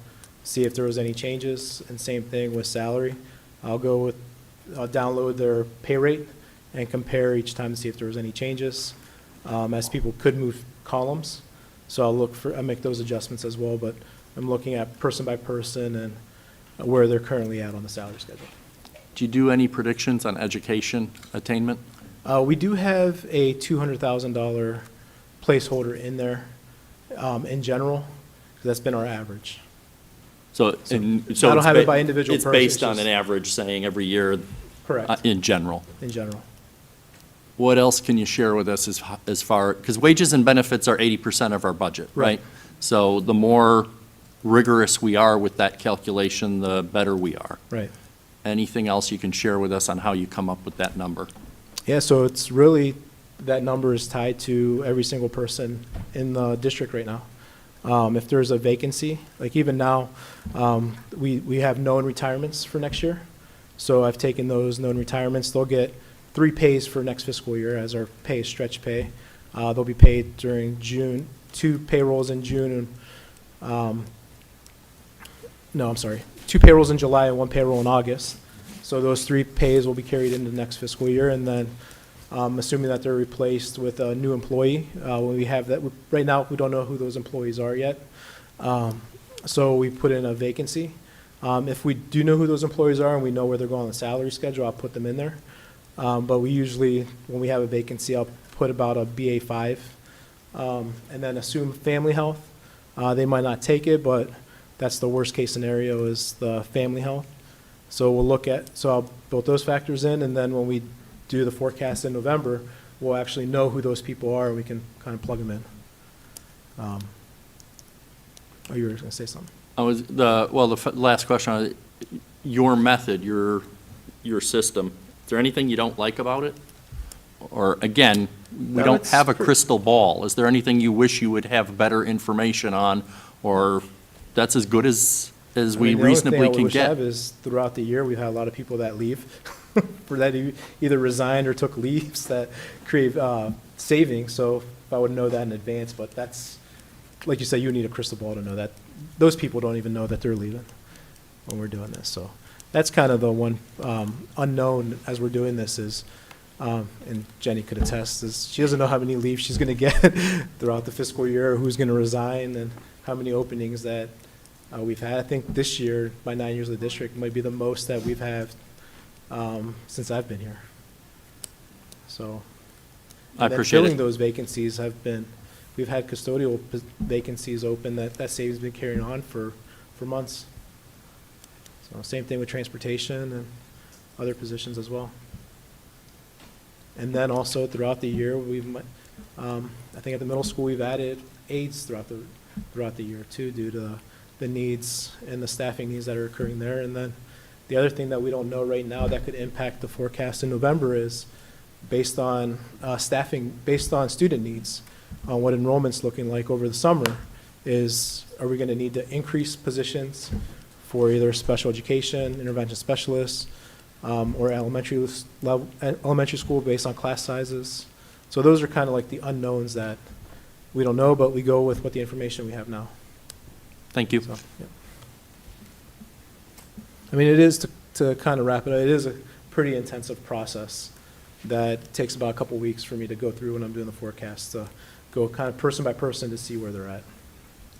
see if there was any changes, and same thing with salary. I'll download their pay rate and compare each time to see if there was any changes, as people could move columns. So I make those adjustments as well, but I'm looking at person by person and where they're currently at on the salary schedule. Do you do any predictions on education attainment? We do have a $200,000 placeholder in there in general, because that's been our average. So I don't have it by individual It's person, based it's on an just- average, saying every year Correct, in general. in general. What else can you share with us as far, because wages and benefits are 80% of our budget, right? Right. So the more rigorous we are with that calculation, the better we are. Right. Anything else you can share with us on how you come up with that number? Yeah, so it's really, that number is tied to every single person in the district right now. If there's a vacancy, like even now, we have known retirements for next year. So I've taken those known retirements. They'll get 3 pays for next fiscal year, as our pay is stretch pay. They'll be paid during June, 2 payrolls in June, and, 2 payrolls in July and 1 payroll in August. So those 3 pays will be carried into the next fiscal year, and then assuming that they're replaced with a new employee, when we have that, right now, we don't know who those employees are yet. So we put in a vacancy. If we do know who those employees are and we know where they're going on the salary schedule, I'll put them in there. But we usually, when we have a vacancy, I'll put about a BA5, and then assume family health. They might not take it, but that's the worst case scenario, is the family health. So I'll build those factors in, and then when we do the forecast in November, we'll actually know who those people are, and we can kind of plug them in. You were going to say something? Last question, your method, your system, is there anything you don't like about it? Or again, we No, don't it's have a pre- crystal ball. Is there anything you wish you would have better information on, or that's as good as I we mean, the only thing reasonably I can wish I have get? is throughout the year, we've had a lot of people that leave, for that either resigned or took leaves that create savings, so if I would know that in advance, but that's, like you said, you need a crystal ball to know that. Those people don't even know that they're leaving when we're doing this, so that's kind of the one unknown as we're doing this is, and Jenny could attest, is she doesn't know how many leaves she's gonna get throughout the fiscal year, or who's gonna resign, and how many openings that we've had. I think this year, my 9 years of the district, might be the most that we've had since I've been here. So. I and then appreciate filling it. those vacancies have been, we've had custodial vacancies open, that save's been carrying on for months. So same thing with transportation and other positions as well. And then also throughout the year, I think at the middle school, we've added aides throughout the year too, due to the needs and the staffing needs that are occurring there. And then the other thing that we don't know right now that could impact the forecast in November is based on staffing, based on student needs, on what enrollment's looking like over the summer, are we going to need to increase positions for either special education, intervention specialists, or elementary school based on class sizes? So those are kind of like the unknowns that we don't know, but we go with what the information we have now. Thank you. So, yeah. I mean, it is, to kind of wrap it up, it is a pretty intensive process that takes about a couple weeks for me to go through when I'm doing the forecast, to go kind of person by person to see where they're at.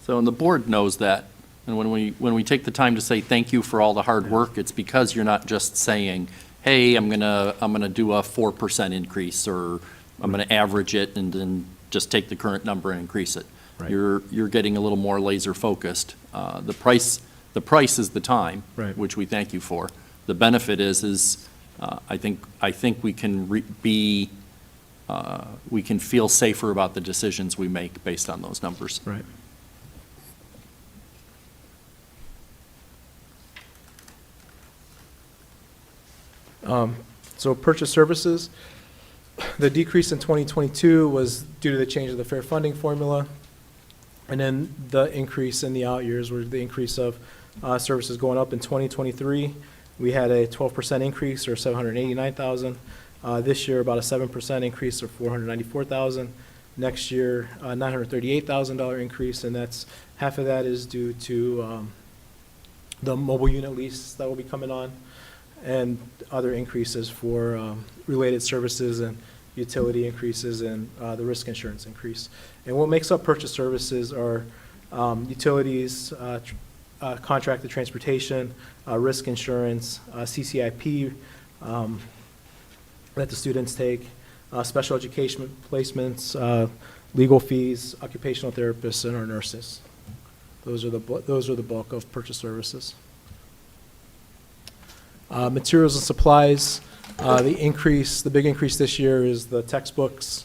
So, and the board knows that, and when we take the time to say thank you for all the hard work, it's because you're not just saying, hey, I'm gonna do a 4% increase, or I'm gonna average it and then just take the current number and increase it. Right. You're getting a little more laser focused. The price is the time, Right. which we thank you for. The benefit is I think we can we can feel safer about the decisions we make based on those numbers. Right. So purchase services, the decrease in 2022 was due to the change of the fair funding formula. And then the increase in the out years were the increase of services going up in 2023. We had a 12% increase, or $789,000. This year, about a 7% increase, or $494,000. Next year, $938,000 increase, and that's half of that is due to the mobile unit lease that will be coming on, and other increases for related services and utility increases and the risk insurance increase. And what makes up purchase services are utilities, contracted transportation, risk insurance, CCIP that the students take, special education placements, legal fees, occupational therapists, and our nurses. Those are the bulk of purchase services. Materials and supplies, the big increase this year is the textbooks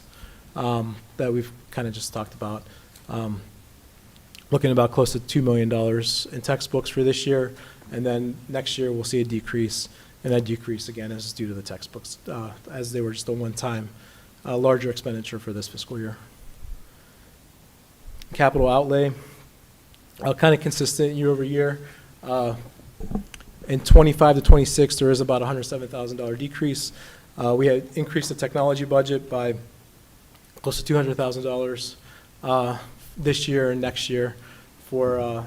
that we've kind of just talked about. Looking at about close to $2 million in textbooks for this year, and then next year we'll see a decrease, and that decrease again is due to the textbooks, as they were just a one-time larger expenditure for this fiscal year. Capital outlay, kind of consistent year over year. In 25 to 26, there is about a $107,000 decrease. We had increased the technology budget by close to $200,000 this year and next year for a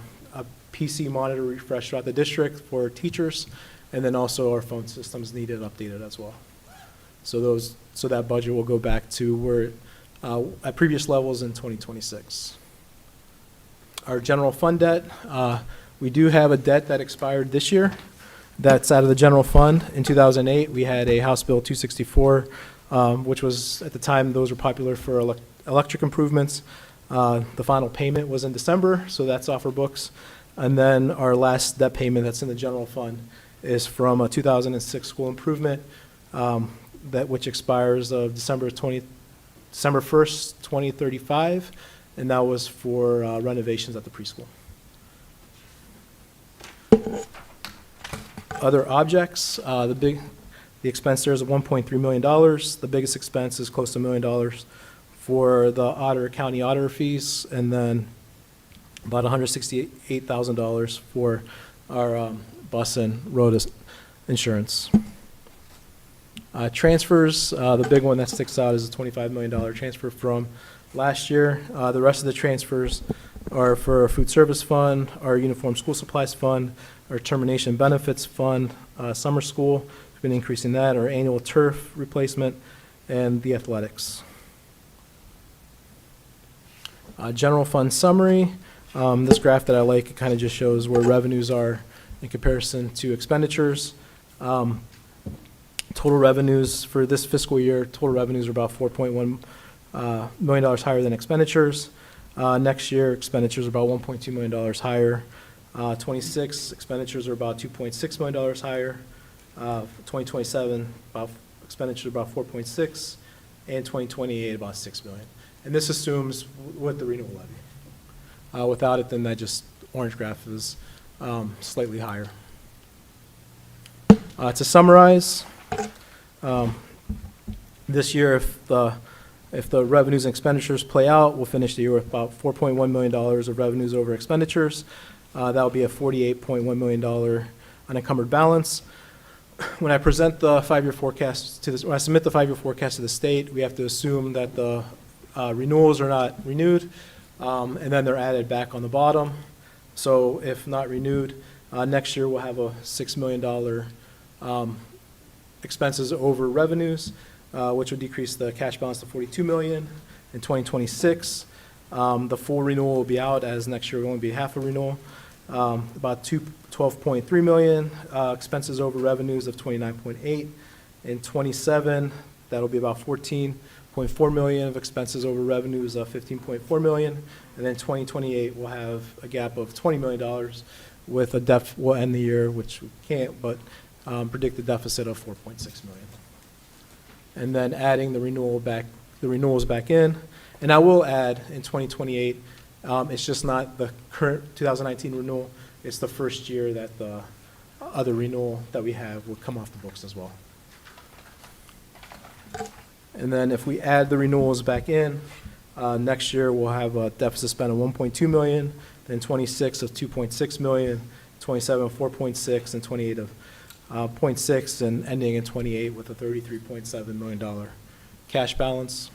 PC monitor refresh throughout the district for teachers, and then also our phone systems needed updated as well. So that budget will go back to where at previous levels in 2026. Our general fund debt, we do have a debt that expired this year. That's out of the general fund. In 2008, we had a House Bill 264, which was, at the time, those were popular for electric improvements. The final payment was in December, so that's off our books. And then our last debt payment that's in the general fund is from a 2006 school improvement, which expires of December 1st, 2035, and that was for renovations at the preschool. Other objects, the The expense there is $1.3 million. The biggest expense is close to $1 million for the Otter County auditor fees, and then about $168,000 for our bus and road insurance. Transfers, the big one that sticks out is a $25 million transfer from last year. The rest of the transfers are for our food service fund, our uniform school supplies fund, our termination benefits fund, summer school, we've been increasing that, our annual turf replacement, and the athletics. General fund summary. This graph that I like, it kind of just shows where revenues are in comparison to expenditures. Total revenues for this fiscal year, total revenues are about $4.1 million higher than expenditures. Next year, expenditures are about $1.2 million higher. 26 expenditures are about $2.6 million higher. 2027, about expenditures about 4.6, and 2028 about $6 million. And this assumes with the renewal levy. Without it, then that just orange graph is slightly higher. To summarize, this year, if the revenues and expenditures play out, we'll finish the year with about $4.1 million of revenues over expenditures. That will be a $48.1 million unencumbered balance. When I present the 5-year forecast to this, when I submit the 5-year forecast to the state, we have to assume that the renewals are not renewed, and then they're added back on the bottom. So if not renewed, next year we'll have a $6 million expenses over revenues, which would decrease the cash balance to $42 million in 2026. The full renewal will be out, as next year will only be half a renewal. About $12.3 million, expenses over revenues of 29.8. In 27, that'll be about $14.4 million of expenses over revenues of 15.4 million. And then 2028, we'll have a gap of $20 million with a we'll end the year, which we can't, but predict a deficit of 4.6 million. And then adding the renewals back in. And I will add in 2028, it's just not the current 2019 renewal, it's the first year that the other renewal that we have will come off the books as well. And then if we add the renewals back in, next year we'll have a deficit spend of 1.2 million, then 26 of 2.6 million, 27 of 4.6, and 28 of 0.6, and ending in 28 with a $33.7 million cash balance.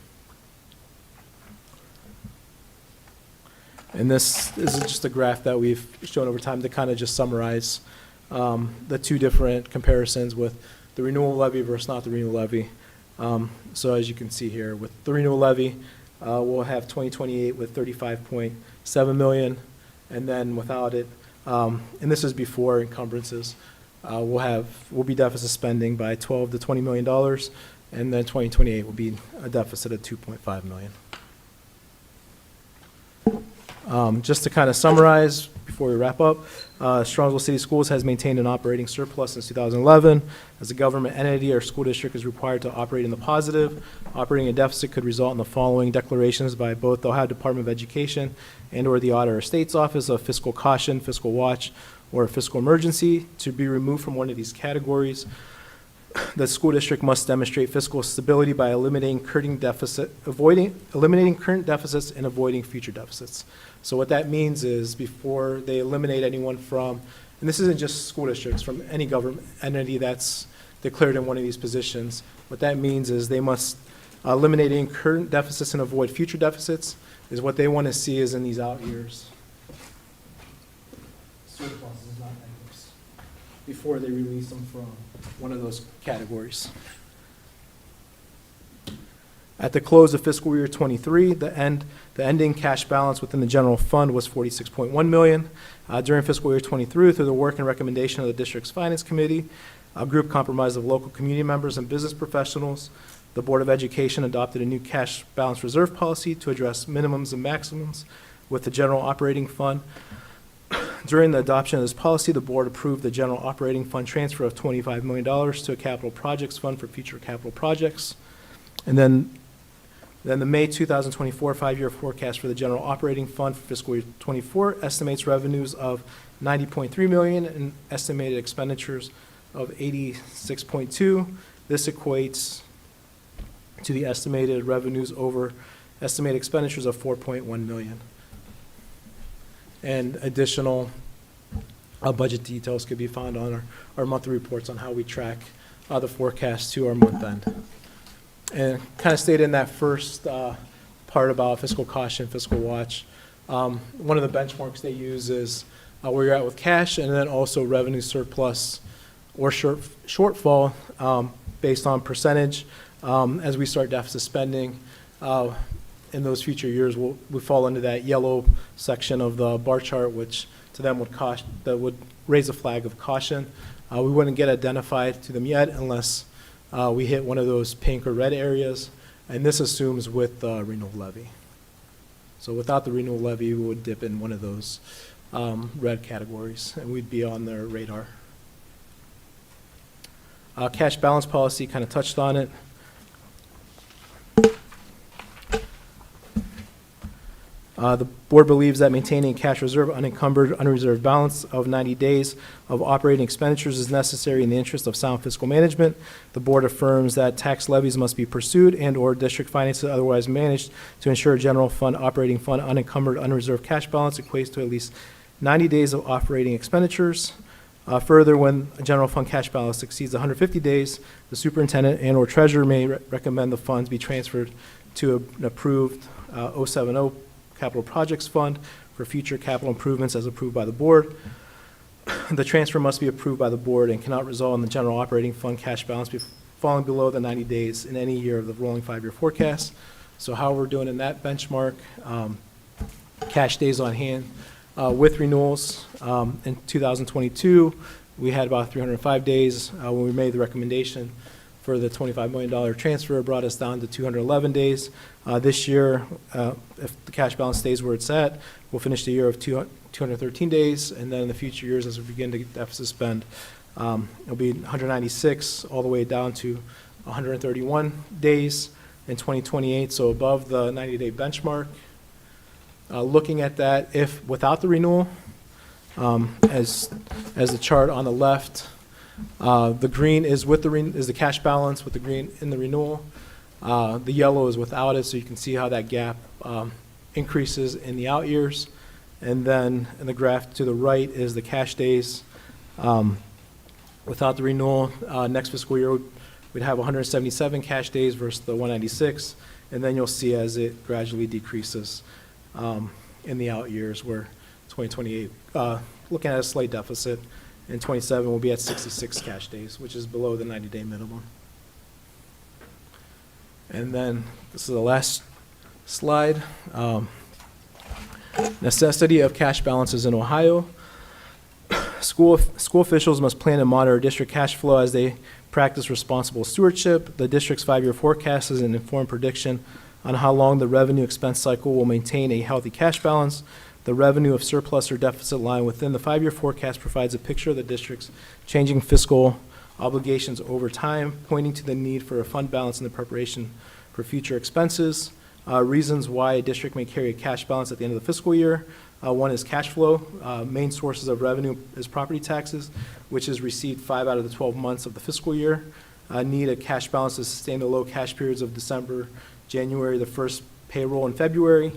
And this is just a graph that we've shown over time to kind of just summarize the two different comparisons with the renewal levy versus not the renewal levy. So as you can see here, with the renewal levy, we'll have 2028 with 35.7 million, and then without it, and this is before encumbrances, we'll be deficit spending by $12 to $20 million, and then 2028 will be a deficit of 2.5 million. Just to kind of summarize before we wrap up, Strongsville City Schools has maintained an operating surplus since 2011. As a government entity, our school district is required to operate in the positive. Operating a deficit could result in the following declarations by both the Ohio Department of Education and/or the Auditor of State's Office of fiscal caution, fiscal watch, or a fiscal emergency. To be removed from one of these categories, the school district must demonstrate fiscal stability by eliminating current deficits and avoiding future deficits. So what that means is before they eliminate anyone from, and this isn't just school districts, from any government entity that's declared in one of these positions, what that means is they must eliminate any current deficits and avoid future deficits, is what they want to see is in these out years. Surpluses, not negatives, before they release them from one of those categories. At the close of fiscal year 23, the ending cash balance within the general fund was $46.1 million. During fiscal year 23, through the work and recommendation of the district's finance committee, a group comprised of local community members and business professionals, the Board of Education adopted a new cash balance reserve policy to address minimums and maximums with the general operating fund. During the adoption of this policy, the board approved the general operating fund transfer of $25 million to a capital projects fund for future capital projects. And then the May 2024 5-year forecast for the general operating fund for fiscal year 24 estimates revenues of $90.3 million and estimated expenditures of $86.2, This equates to the estimated revenues over estimated expenditures of $4.1 million. And additional budget details could be found on our monthly reports on how we track the forecast to our month end. And kind of stayed in that first part about fiscal caution, fiscal watch. One of the benchmarks they use is where you're at with cash, and then also revenue surplus or shortfall based on percentage. As we start deficit spending in those future years, we fall into that yellow section of the bar chart, which to them would raise a flag of caution. We wouldn't get identified to them yet unless we hit one of those pink or red areas, and this assumes with the renewal levy. So without the renewal levy, we would dip in one of those red categories, and we'd be on their radar. Cash balance policy, kind of touched on it. The board believes that maintaining a cash reserve, unencumbered, unreserved balance of 90 days of operating expenditures is necessary in the interest of sound fiscal management. The board affirms that tax levies must be pursued and/or district finances otherwise managed to ensure a general fund, operating fund, unencumbered, unreserved cash balance equates to at least 90 days of operating expenditures. Further, when a general fund cash balance exceeds 150 days, the superintendent and/or treasurer may recommend the funds be transferred to an approved 070 Capital Projects Fund for future capital improvements as approved by the board. The transfer must be approved by the board and cannot result in the general operating fund cash balance falling below the 90 days in any year of the rolling 5-year forecast. So how we're doing in that benchmark, cash days on hand with renewals. In 2022, we had about 305 days when we made the recommendation for the $25 million transfer. Brought us down to 211 days. This year, if the cash balance stays where it's at, we'll finish the year of 213 days, and then in the future years, as we begin to deficit spend, it'll be 196 all the way down to 131 days in 2028, so above the 90-day benchmark. Looking at that, if without the renewal, as the chart on the left, the green is with is the cash balance with the green in the renewal. The yellow is without it, so you can see how that gap increases in the out years. And then in the graph to the right is the cash days without the renewal. Next fiscal year, we'd have 177 cash days versus the 196. And then you'll see as it gradually decreases in the out years, where 2028, looking at a slight deficit. In 27, we'll be at 66 cash days, which is below the 90-day minimum. And then this is the last slide. Necessity of cash balances in Ohio. School officials must plan and monitor district cash flow as they practice responsible stewardship. The district's 5-year forecast is an informed prediction on how long the revenue expense cycle will maintain a healthy cash balance. The revenue of surplus or deficit line within the 5-year forecast provides a picture of the district's changing fiscal obligations over time, pointing to the need for a fund balance in the preparation for future expenses. Reasons why a district may carry a cash balance at the end of the fiscal year. One is cash flow. Main sources of revenue is property taxes, which is received 5 out of the 12 months of the fiscal year. Need a cash balance to sustain the low cash periods of December, January, the first payroll in February,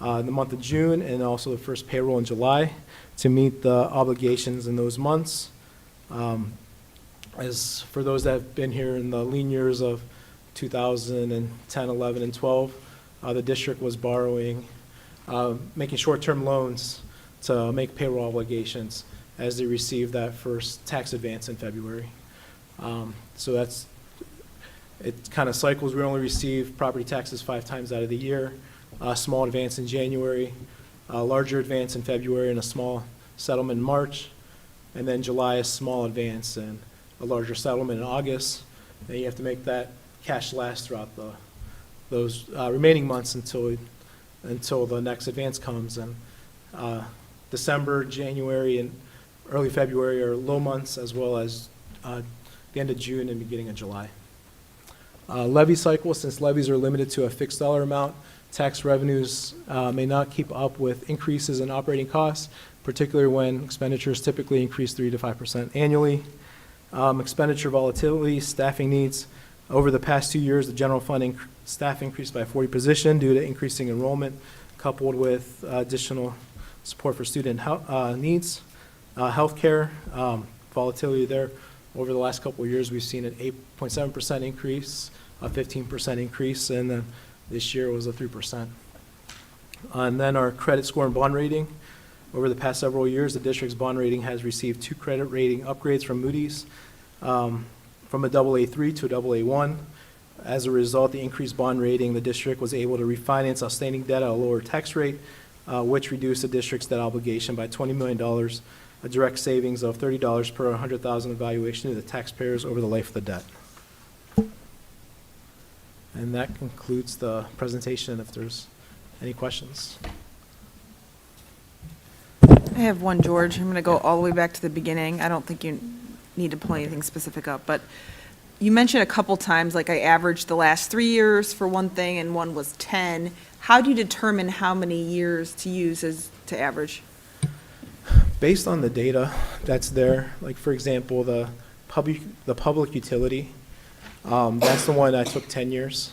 the month of June, and also the first payroll in July to meet the obligations in those months. As for those that have been here in the lean years of 2010, 11, and 12, the district was borrowing, making short-term loans to make payroll obligations as they received that first tax advance in February. So it kind of cycles. We only receive property taxes 5 times out of the year. A small advance in January, a larger advance in February, and a small settlement in March. And then July, a small advance and a larger settlement in August. Then you have to make that cash last throughout those remaining months until the next advance comes. And December, January, and early February are low months, as well as the end of June and beginning of July. Levy cycle, since levies are limited to a fixed dollar amount, tax revenues may not keep up with increases in operating costs, particularly when expenditures typically increase 3 to 5% annually. Expenditure volatility, staffing needs. Over the past 2 years, the general fund staff increased by 40 positions due to increasing enrollment, coupled with additional support for student needs. Healthcare, volatility there. Over the last couple of years, we've seen an 8.7% increase, a 15% increase, and then this year was a 3%. And then our credit score and bond rating. Over the past several years, the district's bond rating has received 2 credit rating upgrades from Moody's, from a AA3 to a AA1. As a result, the increased bond rating, the district was able to refinance outstanding debt at a lower tax rate, which reduced the district's debt obligation by $20 million, a direct savings of $30 per 100,000 evaluation to the taxpayers over the life of the debt. And that concludes the presentation, if there's any questions. I have one, George. I'm going to go all the way back to the beginning. I don't think you need to pull anything specific up, but you mentioned a couple times, like I averaged the last 3 years for one thing and one was 10. How do you determine how many years to use as to average? Based on the data that's there, like for example, the public utility, that's the one that took 10 years.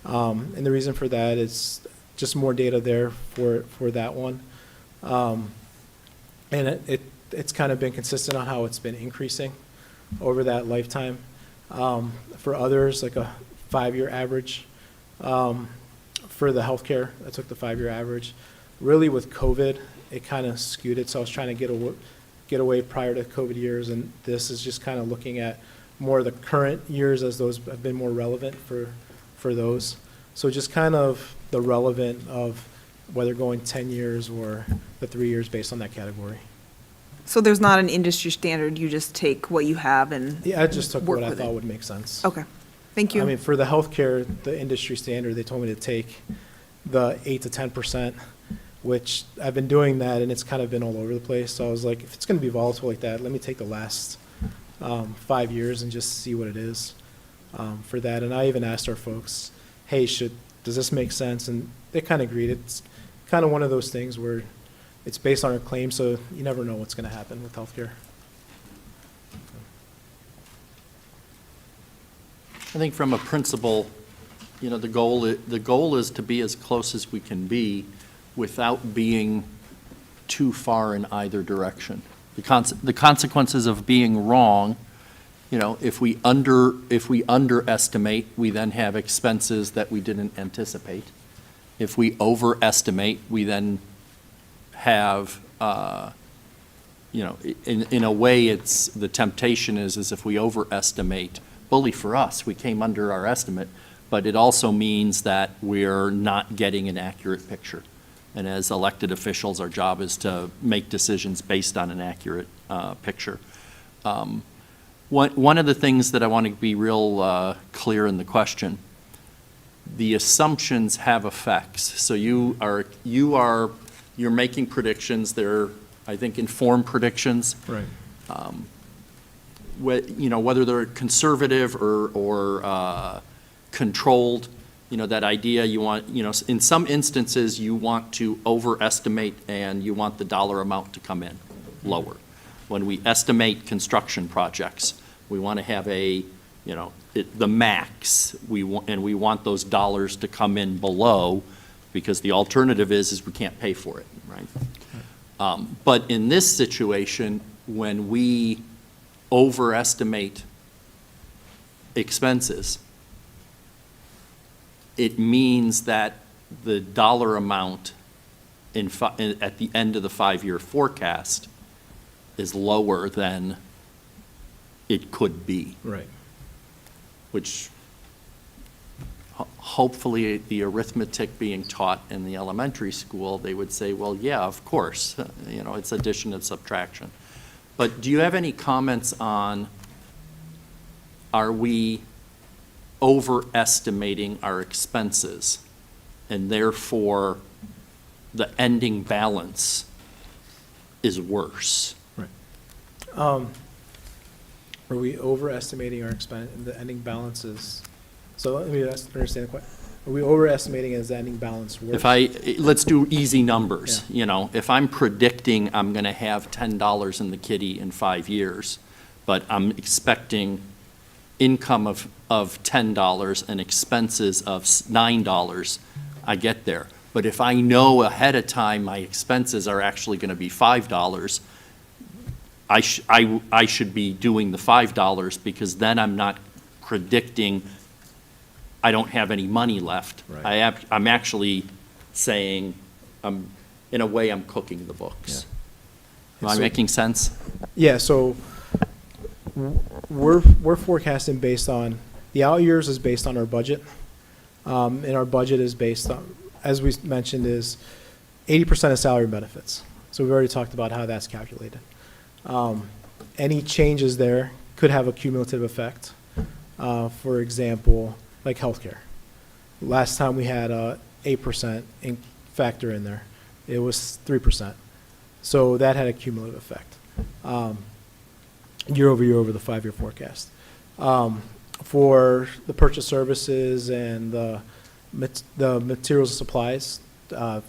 And the reason for that is just more data there for that one. And it's kind of been consistent on how it's been increasing over that lifetime. For others, like a 5-year average. For the healthcare, I took the 5-year average. Really with COVID, it kind of skewed it, so I was trying to get away prior to COVID years, and this is just kind of looking at more of the current years as those have been more relevant for those. So just kind of the relevant of whether going 10 years or the 3 years based on that category. So there's not an industry standard, you just take what you have and Yeah, I just took work what I with thought it. would make sense. Okay, thank you. I mean, for the healthcare, the industry standard, they told me to take the 8 to 10%, which I've been doing that, and it's kind of been all over the place. So I was like, if it's going to be volatile like that, let me take the last 5 years and just see what it is for that. And I even asked our folks, hey, does this make sense? And they kind of agreed. It's kind of one of those things where it's based on our claim, so you never know what's going to happen with healthcare. I think from a principle, you know, the goal is to be as close as we can be without being too far in either direction. The consequences of being wrong, you know, if we underestimate, we then have expenses that we didn't anticipate. If we overestimate, we then have, you know, in a way, the temptation is if we overestimate, bully for us, we came under our estimate, but it also means that we're not getting an accurate picture. And as elected officials, our job is to make decisions based on an accurate picture. One of the things that I want to be real clear in the question, the assumptions have effects. So you're making predictions. They're, I think, informed predictions. Right. You know, whether they're conservative or controlled, you know, that idea you want, you know, in some instances you want to overestimate and you want the dollar amount to come in lower. When we estimate construction projects, we want to have the max, and we want those dollars to come in below, because the alternative is we can't pay for it, right? But in this situation, when we overestimate expenses, it means that the dollar amount at the end of the 5-year forecast is lower than it could be. Right. Which hopefully the arithmetic being taught in the elementary school, they would say, well, yeah, of course, you know, it's addition and subtraction. But do you have any comments on, are we overestimating our expenses, and therefore the ending balance is worse? Right. Are we overestimating our the ending balances? So let me understand the question. Are we overestimating as the ending balance worse? Let's do easy numbers. Yeah. You know, if I'm predicting I'm going to have $10 in the kitty in 5 years, but I'm expecting income of $10 and expenses of $9, I get there. But if I know ahead of time my expenses are actually going to be $5, I should be doing the $5 because then I'm not predicting I don't have any money left. Right. I'm actually saying, in a way, I'm cooking the books. Am I So- making sense? Yeah, so we're forecasting based on, the out years is based on our budget. And our budget is based on, as we mentioned, is 80% of salary benefits. So we've already talked about how that's calculated. Any changes there could have a cumulative effect. For example, like healthcare. Last time we had a 8% factor in there. It was 3%. So that had a cumulative effect. Year over year over the 5-year forecast. For the purchase services and the materials and supplies,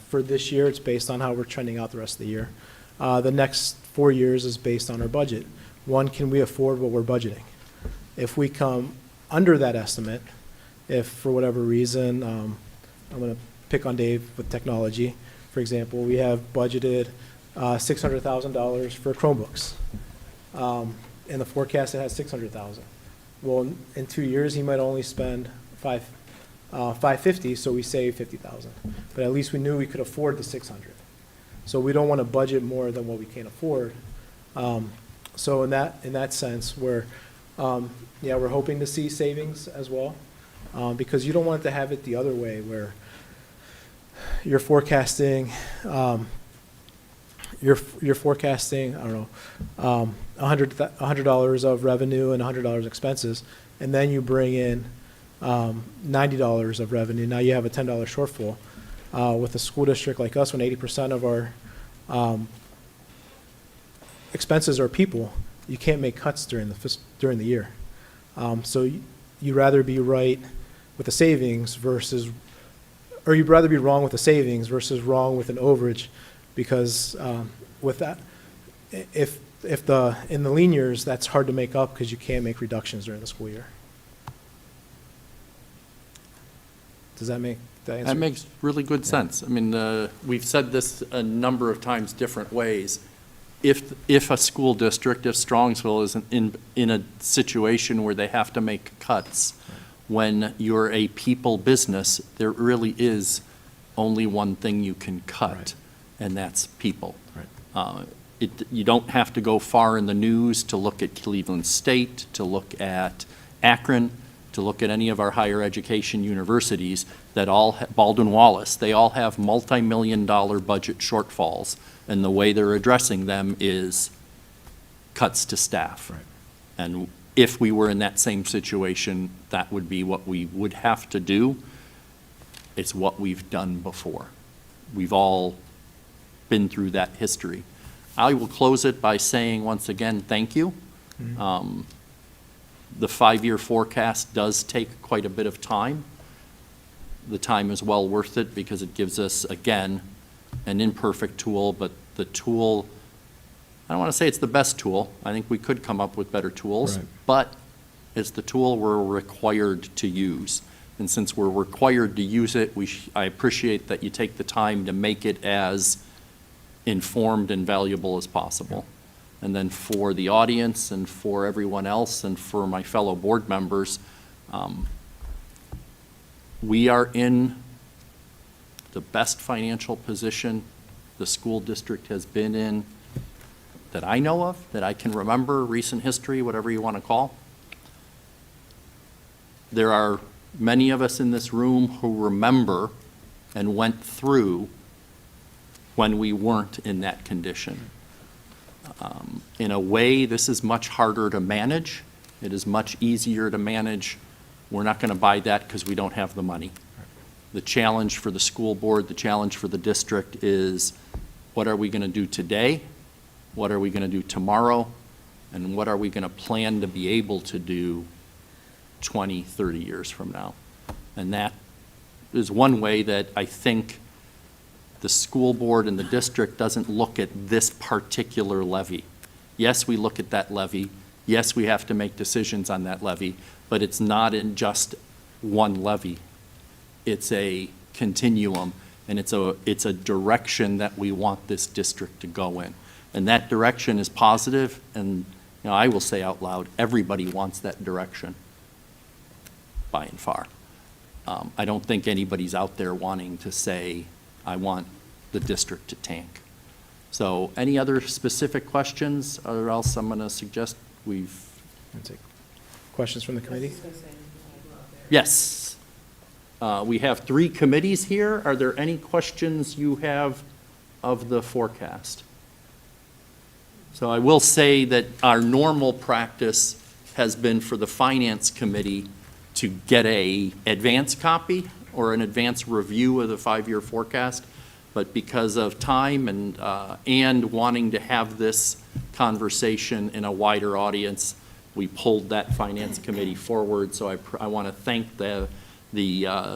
for this year, it's based on how we're trending out the rest of the year. The next 4 years is based on our budget. One, can we afford what we're budgeting? If we come under that estimate, if for whatever reason, I'm going to pick on Dave with technology, for example, we have budgeted $600,000 for Chromebooks. In the forecast, it has $600,000. Well, in 2 years, he might only spend $550, so we save $50,000. But at least we knew we could afford the $600. So we don't want to budget more than what we can afford. So in that sense, we're hoping to see savings as well, because you don't want to have it the other way where you're forecasting. You're forecasting, I don't know, $100 of revenue and $100 expenses, and then you bring in $90 of revenue. Now you have a $10 shortfall. With a school district like us, when 80% of our expenses are people, you can't make cuts during the year. So you'd rather be right with the savings or you'd rather be wrong with the savings versus wrong with an overage, because with that, in the lean years, that's hard to make up because you can't make reductions during the school year. Does that make that answer? That makes really good sense. I mean, we've said this a number of times different ways. If a school district, if Strongsville is in a situation where they have to make cuts, when you're a people business, there really is only one thing you can cut, Right. and that's people. Right. You don't have to go far in the news to look at Cleveland State, to look at Akron, to look at any of our higher education universities that Baldwin Wallace, they all have multi-million-dollar budget shortfalls, and the way they're addressing them is cuts to staff. Right. And if we were in that same situation, that would be what we would have to do. It's what we've done before. We've all been through that history. I will close it by saying once again, thank you. Mm-hmm. The 5-year forecast does take quite a bit of time. The time is well worth it because it gives us, again, an imperfect tool, but the tool, I don't want to say it's the best tool. I think we could come up with better tools, Right. but it's the tool we're required to use. And since we're required to use it, I appreciate that you take the time to make it as informed and valuable as possible. And then for the audience and for everyone else and for my fellow board members, we are in the best financial position the school district has been in that I know of, that I can remember, recent history, whatever you want to call. There are many of us in this room who remember and went through when we weren't in that condition. In a way, this is much harder to manage. It is much easier to manage. We're not going to buy that because we don't have the money. The challenge for the school board, the challenge for the district is, what are we going to do today? What are we going to do tomorrow? And what are we going to plan to be able to do 20, 30 years from now? And that is one way that I think the school board and the district doesn't look at this particular levy. Yes, we look at that levy. Yes, we have to make decisions on that levy, but it's not in just one levy. It's a continuum, and it's a direction that we want this district to go in. And that direction is positive, and, I will say out loud, everybody wants that direction, by and far. I don't think anybody's out there wanting to say, I want the district to tank. So any other specific questions, or else I'm going to suggest we've, Questions from the committee? yes. We have 3 committees here. Are there any questions you have of the forecast? So I will say that our normal practice has been for the Finance Committee to get a advance copy or an advance review of the 5-year forecast, but because of time and wanting to have this conversation in a wider audience, we pulled that Finance Committee forward. So I want to thank the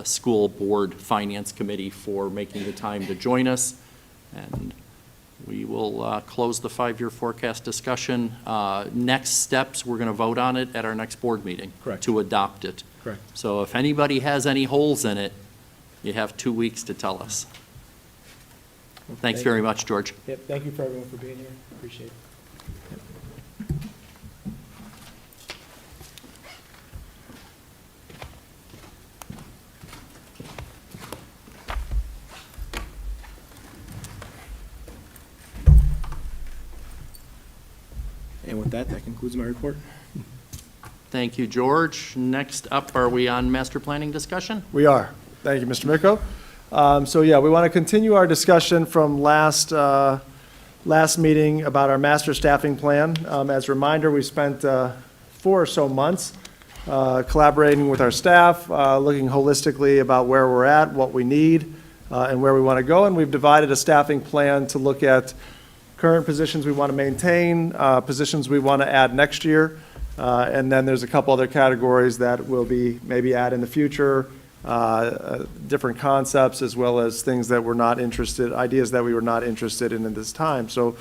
School Board Finance Committee for making the time to join us, and we will close the 5-year forecast discussion. Next steps, we're going to vote on it at our next board meeting. Correct. To adopt it. Correct. So if anybody has any holes in it, you have 2 weeks to tell us. Thanks very much, George. Yep, thank you for everyone for being here. Appreciate it. And with that, that concludes my report. Thank you, George. Next up, are we on master planning discussion? We are. Thank you, Mr. Miko. So yeah, we want to continue our discussion from last meeting about our master staffing plan. As a reminder, we spent 4 or so months collaborating with our staff, looking holistically about where we're at, what we need, and where we want to go. And we've divided a staffing plan to look at current positions we want to maintain, positions we want to add next year, and then there's a couple other categories that will be maybe add in the future, different concepts, as well as things that we're not interested, ideas that we were not interested in at this time. So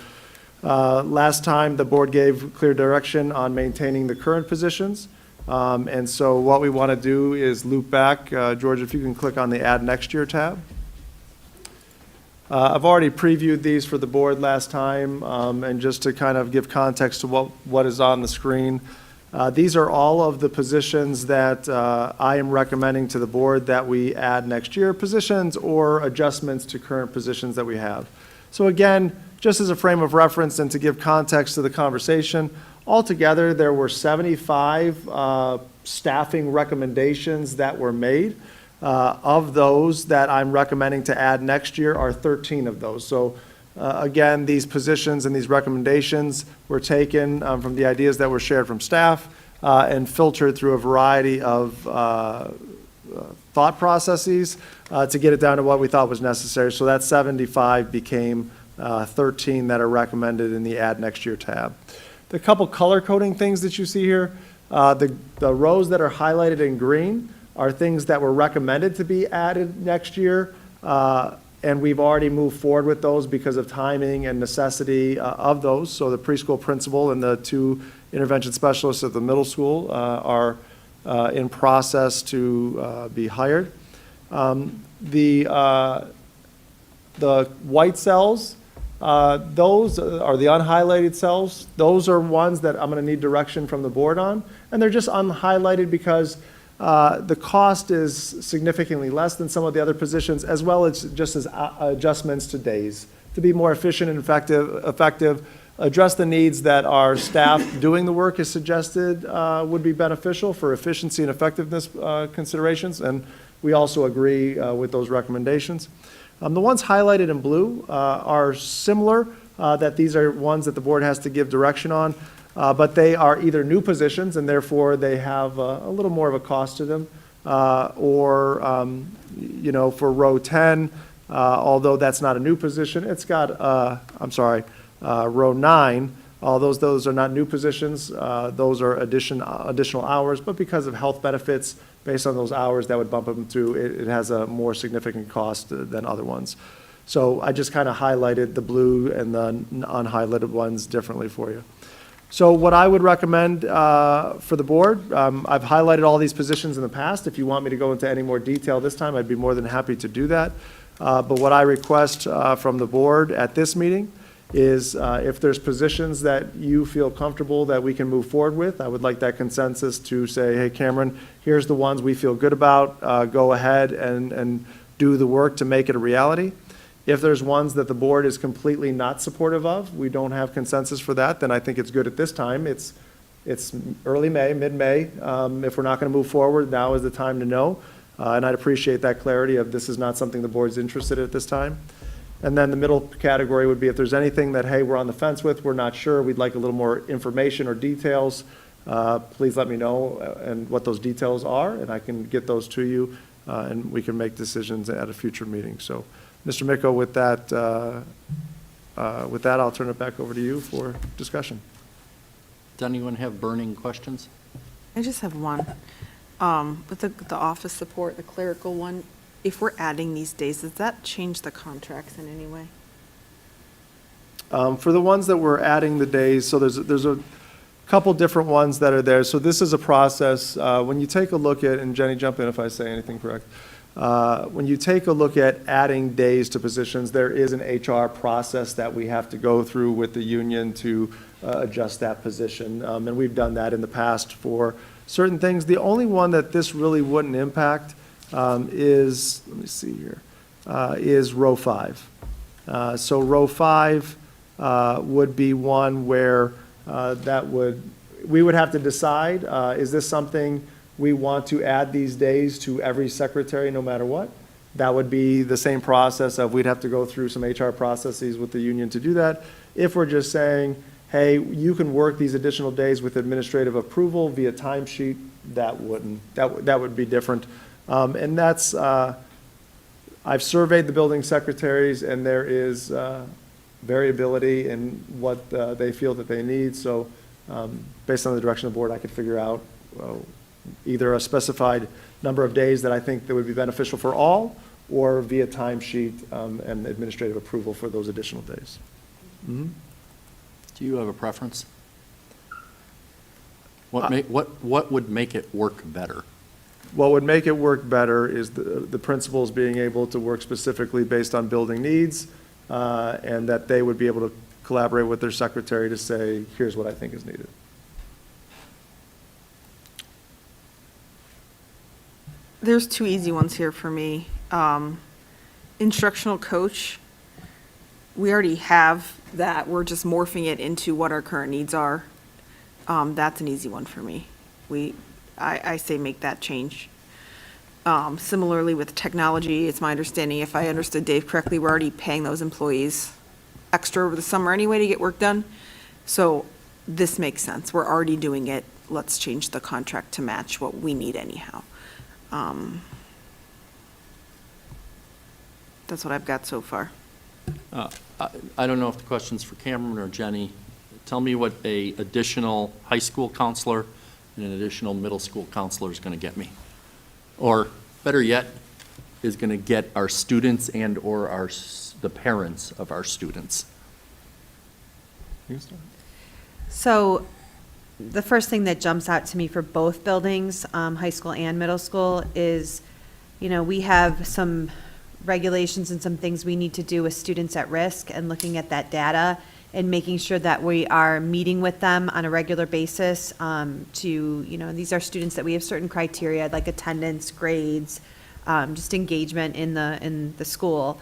last time, the board gave clear direction on maintaining the current positions. And so what we want to do is loop back. George, if you can click on the Add Next Year tab. I've already previewed these for the board last time, and just to kind of give context to what is on the screen. These are all of the positions that I am recommending to the board that we add next year, positions or adjustments to current positions that we have. So again, just as a frame of reference and to give context to the conversation, altogether there were 75 staffing recommendations that were made. Of those that I'm recommending to add next year are 13 of those. So again, these positions and these recommendations were taken from the ideas that were shared from staff and filtered through a variety of thought processes to get it down to what we thought was necessary. So that 75 became 13 that are recommended in the Add Next Year tab. The couple color coding things that you see here, the rows that are highlighted in green are things that were recommended to be added next year, and we've already moved forward with those because of timing and necessity of those. So the preschool principal and the 2 intervention specialists at the middle school are in process to be hired. The white cells, those are the unhighlighted cells. Those are ones that I'm going to need direction from the board on, and they're just unhighlighted because the cost is significantly less than some of the other positions, as well as just as adjustments to days to be more efficient and effective, address the needs that our staff doing the work is suggested would be beneficial for efficiency and effectiveness considerations, and we also agree with those recommendations. The ones highlighted in blue are similar, that these are ones that the board has to give direction on. But they are either new positions, and therefore they have a little more of a cost to them, or, for row 10, although that's not a new position, it's got, row 9, although those are not new positions, those are additional hours, but because of health benefits, based on those hours, that would bump them through, it has a more significant cost than other ones. So I just kind of highlighted the blue and the unhighlighted ones differently for you. So what I would recommend for the board, I've highlighted all these positions in the past. If you want me to go into any more detail this time, I'd be more than happy to do that. But what I request from the board at this meeting is if there's positions that you feel comfortable that we can move forward with, I would like that consensus to say, hey, Cameron, here's the ones we feel good about. Go ahead and do the work to make it a reality. If there's ones that the board is completely not supportive of, we don't have consensus for that, then I think it's good at this time. It's early May, mid-May. If we're not going to move forward, now is the time to know. And I'd appreciate that clarity of this is not something the board's interested in at this time. And then the middle category would be if there's anything that, hey, we're on the fence with, we're not sure, we'd like a little more information or details, please let me know and what those details are, and I can get those to you, and we can make decisions at a future meeting. So, Mr. Miko, with that, I'll turn it back over to you for discussion. Does anyone have burning questions? I just have one. With the office support, the clerical one, if we're adding these days, does that change the contracts in any way? For the ones that we're adding the days, so there's a couple different ones that are there. So this is a process, when you take a look at, and Jenny, jump in if I say anything correct. When you take a look at adding days to positions, there is an HR process that we have to go through with the union to adjust that position. And we've done that in the past for certain things. The only one that this really wouldn't impact is, let me see here, is row 5. So row 5 would be one where we would have to decide, is this something we want to add these days to every secretary no matter what? That would be the same process of we'd have to go through some HR processes with the union to do that. If we're just saying, hey, you can work these additional days with administrative approval via timesheet, that would be different. And that's, I've surveyed the building secretaries, and there is variability in what they feel that they need. So based on the direction of the board, I could figure out either a specified number of days that I think that would be beneficial for all, or via timesheet and administrative approval for those additional days. Mm-hmm. Do you have a preference? What would make it work better? What would make it work better is the principals being able to work specifically based on building needs, and that they would be able to collaborate with their secretary to say, here's what I think is needed. There's two easy ones here for me. Instructional coach, we already have that. We're just morphing it into what our current needs are. That's an easy one for me. I say make that change. Similarly with technology, it's my understanding, if I understood Dave correctly, we're already paying those employees extra over the summer anyway to get work done. So this makes sense. We're already doing it. Let's change the contract to match what we need anyhow. That's what I've got so far. I don't know if the question's for Cameron or Jenny. Tell me what a additional high school counselor and an additional middle school counselor is going to get me. Or better yet, is going to get our students and/or the parents of our students. So the first thing that jumps out to me for both buildings, high school and middle school, is, we have some regulations and some things we need to do with students at risk, and looking at that data and making sure that we are meeting with them on a regular basis these are students that we have certain criteria like attendance, grades, just engagement in the school.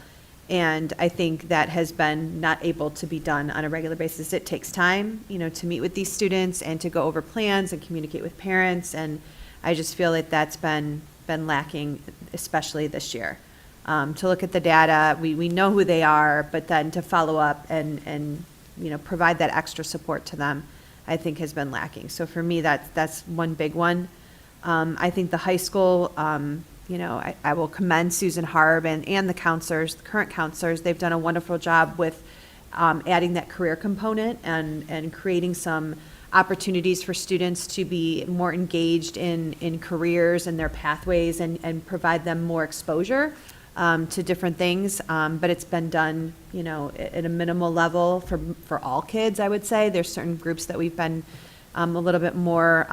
And I think that has been not able to be done on a regular basis. It takes time, to meet with these students and to go over plans and communicate with parents. And I just feel like that's been lacking, especially this year. To look at the data, we know who they are, but then to follow up and provide that extra support to them, I think has been lacking. So for me, that's one big one. I think the high school, I will commend Susan Harb and the counselors, the current counselors. They've done a wonderful job with adding that career component and creating some opportunities for students to be more engaged in careers and their pathways and provide them more exposure. to different things, but it's been done, you know, at a minimal level for all kids, I would say. There's certain groups that we've been a little bit more,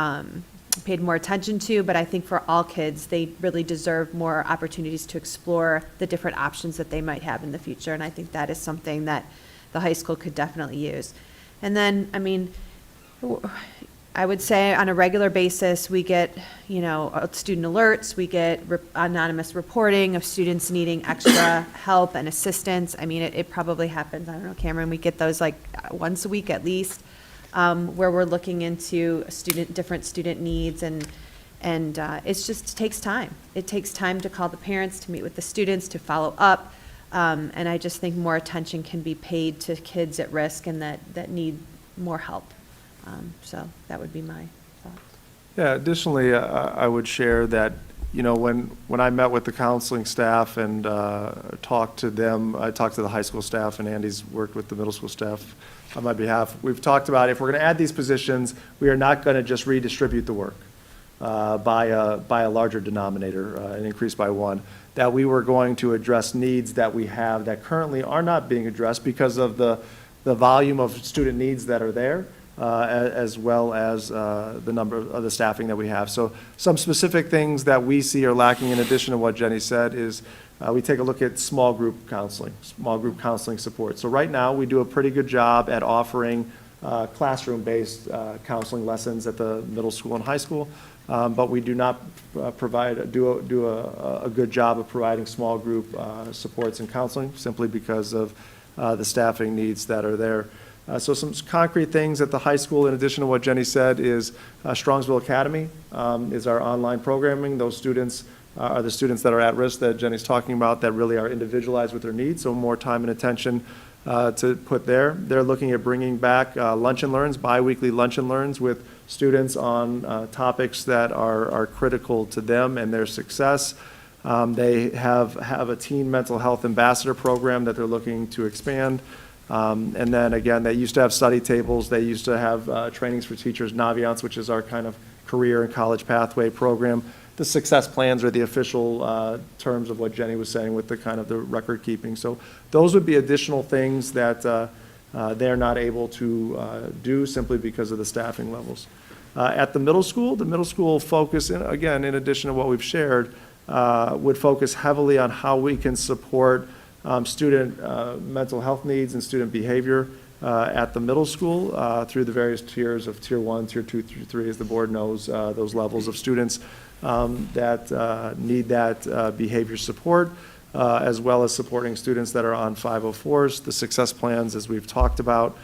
paid more attention to, but I think for all kids, they really deserve more opportunities to explore the different options that they might have in the future, and I think that is something that the high school could definitely use. And then, I mean, I would say on a regular basis, we get, you know, student alerts, we get anonymous reporting of students needing extra help and assistance. I mean, it probably happens, I don't know, Cameron, we get those like once a week at least, where we're looking into different student needs, and it's just, it takes time. It takes time to call the parents, to meet with the students, to follow up, and I just think more attention can be paid to kids at risk and that need more help. So that would be my thought. Yeah, additionally, I would share that, you know, when I met with the counseling staff and talked to them, I talked to the high school staff, and Andy's worked with the middle school staff on my behalf. We've talked about if we're going to add these positions, we are not going to just redistribute the work by a larger denominator, an increase by one, that we were going to address needs that we have that currently are not being addressed because of the volume of student needs that are there. As well as the number of the staffing that we have. So some specific things that we see are lacking, in addition to what Jenny said, is we take a look at small group counseling support. So right now, we do a pretty good job at offering classroom-based counseling lessons at the middle school and high school, but we do not do a good job of providing small group supports and counseling, simply because of the staffing needs that are there. So some concrete things at the high school, in addition to what Jenny said, is Strongsville Academy is our online programming. Those students are the students that are at risk that Jenny's talking about, that really are individualized with their needs, so more time and attention to put there. They're looking at bringing back lunch and learns, bi-weekly lunch and learns with students on topics that are critical to them and their success. They have a teen mental health ambassador program that they're looking to expand. And then again, they used to have study tables. They used to have trainings for teachers, Naviance, which is our kind of career and college pathway program. The success plans are the official terms of what Jenny was saying with the kind of the record keeping. So those would be additional things that they're not able to do simply because of the staffing levels. At the middle school focus, again, in addition to what we've shared, would focus heavily on how we can support student mental health needs and student behavior at the middle school through the various tiers of Tier 1, Tier 2, Tier 3, as the board knows, those levels of students that need that behavior support, as well as supporting students that are on 504s, the success plans, as we've talked about.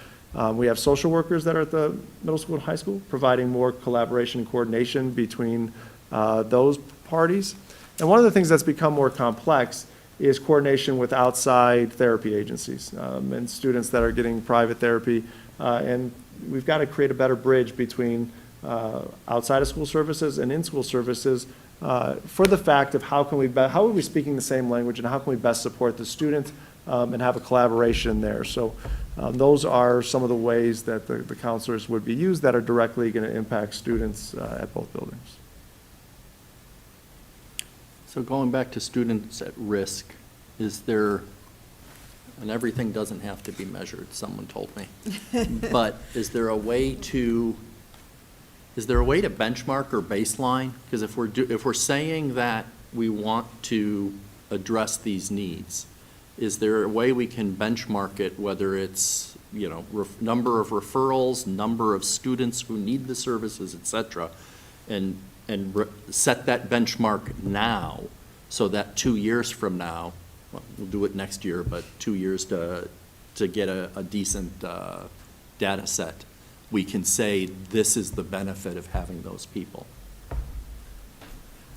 We have social workers that are at the middle school and high school, providing more collaboration and coordination between those parties. And one of the things that's become more complex is coordination with outside therapy agencies and students that are getting private therapy. And we've got to create a better bridge between outside of school services and in-school services for the fact of how are we speaking the same language, and how can we best support the student and have a collaboration there. So those are some of the ways that the counselors would be used that are directly going to impact students at both buildings. So going back to students at risk, is there, and everything doesn't have to be measured, someone told me, but is there a way to benchmark or baseline? Because if we're saying that we want to address these needs, is there a way we can benchmark it, whether it's, you know, number of referrals, number of students who need the services, et cetera, and set that benchmark now, so that 2 years from now, well, we'll do it next year, but 2 years to get a decent data set, we can say this is the benefit of having those people.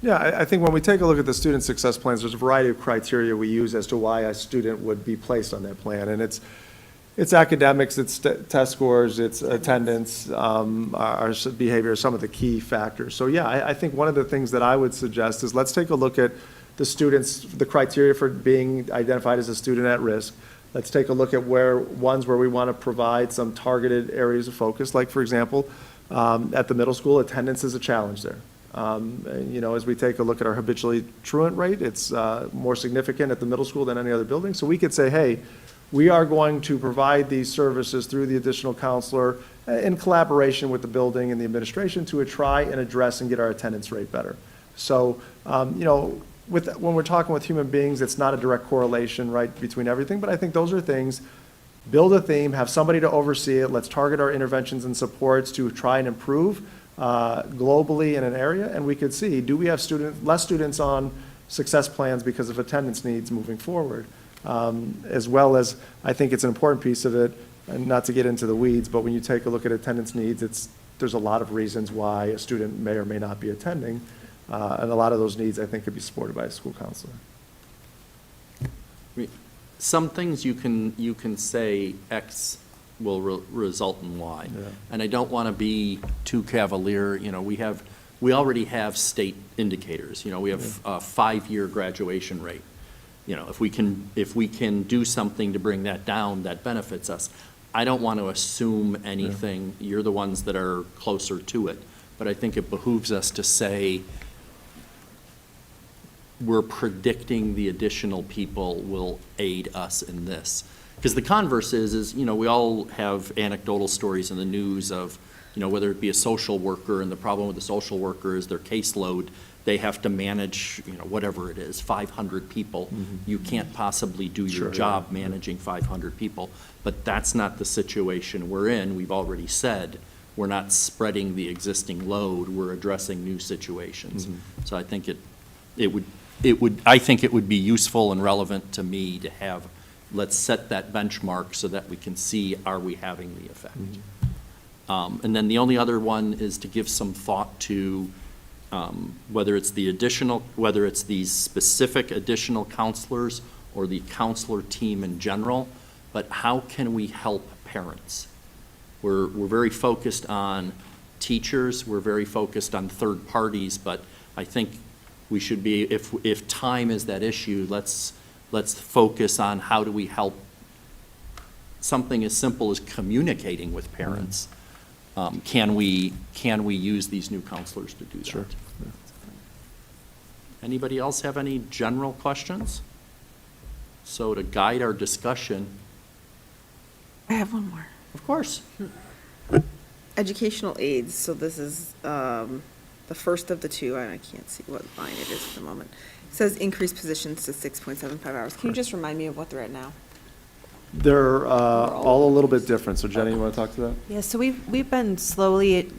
Yeah, I think when we take a look at the student success plans, there's a variety of criteria we use as to why a student would be placed on that plan. And it's academics, it's test scores, it's attendance, our behavior, some of the key factors. So yeah, I think one of the things that I would suggest is let's take a look at the students, the criteria for being identified as a student at risk. Let's take a look at ones where we want to provide some targeted areas of focus. Like, for example, at the middle school, attendance is a challenge there. As we take a look at our habitually truant rate, it's more significant at the middle school than any other building. So we could say, hey, we are going to provide these services through the additional counselor in collaboration with the building and the administration to try and address and get our attendance rate better. So, when we're talking with human beings, it's not a direct correlation, right, between everything, but I think those are things. Build a theme, have somebody to oversee it, let's target our interventions and supports to try and improve globally in an area, and we could see, do we have less students on success plans because of attendance needs moving forward? As well as, I think it's an important piece of it, and not to get into the weeds, but when you take a look at attendance needs, there's a lot of reasons why a student may or may not be attending, and a lot of those needs, I think, could be supported by a school counselor. Some things you can say X will result in Y. Yeah. And I don't want to be too cavalier, we already have state indicators, we have a 5-year graduation rate. If we can do something to bring that down, that benefits us. I don't want to assume anything. Yeah. You're the ones that are closer to it. But I think it behooves us to say, we're predicting the additional people will aid us in this. Because the converse is, we all have anecdotal stories in the news of, whether it be a social worker, and the problem with the social worker is their caseload. They have to manage, whatever it is, 500 people. Mm-hmm. You can't possibly do your job managing 500 people. But that's not the situation we're in. We've already said we're not spreading the existing load. We're addressing new situations. Mm-hmm. So I think I think it would be useful and relevant to me to have, let's set that benchmark so that we can see, are we having the effect? Mm-hmm. And then the only other one is to give some thought to whether it's these specific additional counselors or the counselor team in general, but how can we help parents? We're very focused on teachers, we're very focused on third parties, but I think we should be, if time is that issue, let's focus on how do we help something as simple as communicating with parents. Can we use these new counselors to do that? Sure. Yeah. Anybody else have any general questions? So to guide our discussion. I have one more. Of course. Educational aids, so this is the first of the two. I can't see what line it is at the moment. It says increase positions to 6.75 hours. Can you just remind me of what they're at now? They're all a little bit different. So Jenny, you want to talk to that? Yeah, so we've been slowly,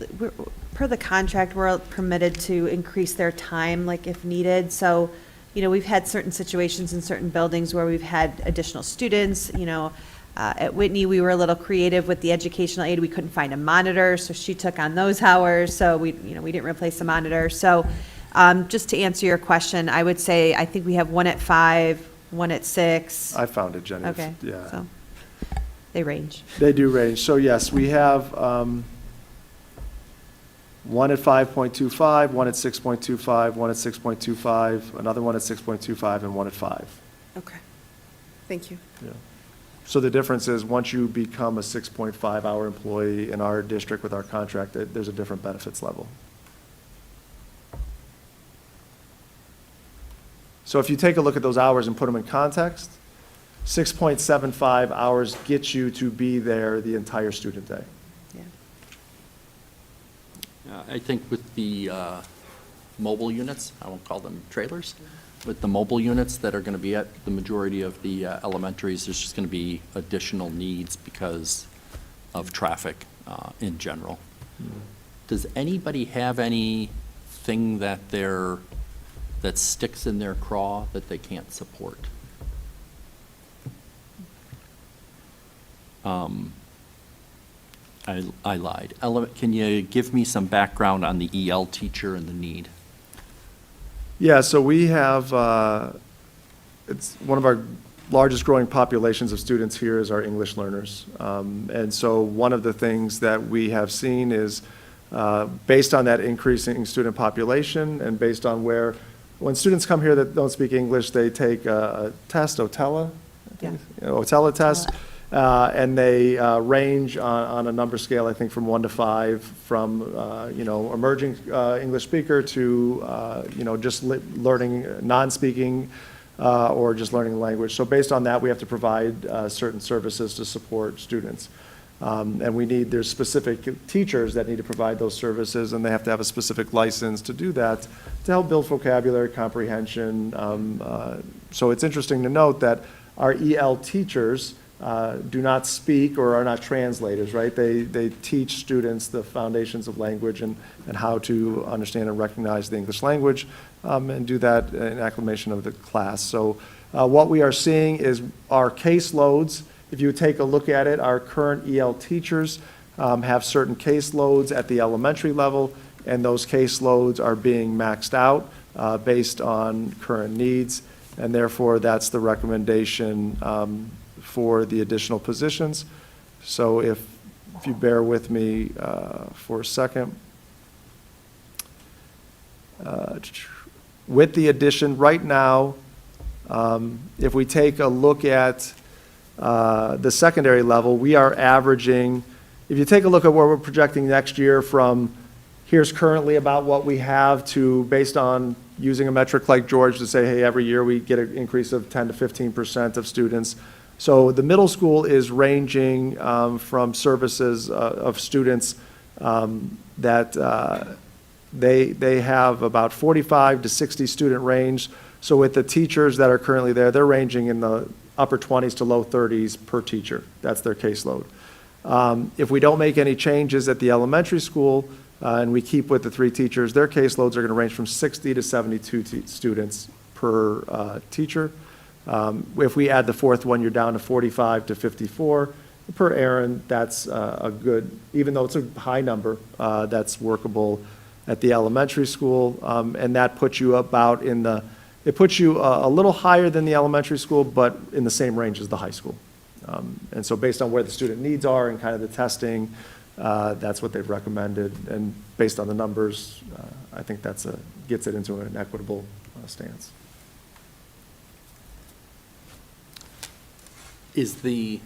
per the contract, we're permitted to increase their time, like if needed. So, we've had certain situations in certain buildings where we've had additional students, at Whitney, we were a little creative with the educational aid. We couldn't find a monitor, so she took on those hours. So we didn't replace the monitor. So just to answer your question, I would say I think we have one at 5, one at 6. I found it, Jenny. Okay. Yeah. So they range. They do range. So yes, we have one at 5.25, one at 6.25, one at 6.25, another one at 6.25, and one at 5. Okay. Thank you. Yeah. So the difference is, once you become a 6.5-hour employee in our district with our contract, there's a different benefits level. So if you take a look at those hours and put them in context, 6.75 hours gets you to be there the entire student day. Yeah. I think with the mobile units, I won't call them trailers, with the mobile units that are going to be at the majority of the elementaries, there's just going to be additional needs because of traffic in general. Mm-hmm. Does anybody have anything that sticks in their craw that they can't support? I lied. Can you give me some background on the EL teacher and the need? Yeah, so we have, it's one of our largest growing populations of students here is our English learners. And so one of the things that we have seen is, based on that increasing student population and based on when students come here that don't speak English, they take a test, OTELA, Yeah. OTELA test. And they range on a number scale, I think, from 1 to 5, from, emerging English speaker to, just learning, non-speaking, or just learning the language. So based on that, we have to provide certain services to support students. And there's specific teachers that need to provide those services, and they have to have a specific license to do that, to help build vocabulary, comprehension. So it's interesting to note that our EL teachers do not speak or are not translators, right? They teach students the foundations of language and how to understand and recognize the English language, and do that in acclimation of the class. So what we are seeing is our caseloads. If you take a look at it, our current EL teachers have certain caseloads at the elementary level, and those caseloads are being maxed out based on current needs, and therefore that's the recommendation for the additional positions. So if you bear with me for a second. With the addition, right now, if we take a look at the secondary level, we are averaging, if you take a look at where we're projecting next year from here's currently about what we have to, based on using a metric like George to say, hey, every year we get an increase of 10 to 15% of students. So the middle school is ranging from services of students that they have about 45 to 60 student range. So with the teachers that are currently there, they're ranging in the upper 20s to low 30s per teacher. That's their caseload. If we don't make any changes at the elementary school and we keep with the 3 teachers, their caseloads are going to range from 60 to 72 students per teacher. If we add the 4th one, you're down to 45 to 54 per Aaron. That's a good, even though it's a high number, that's workable at the elementary school, and that puts you about in the, it puts you a little higher than the elementary school, but in the same range as the high school. And so based on where the student needs are and kind of the testing, that's what they've recommended. And based on the numbers, I think that's gets it into an equitable stance. Is the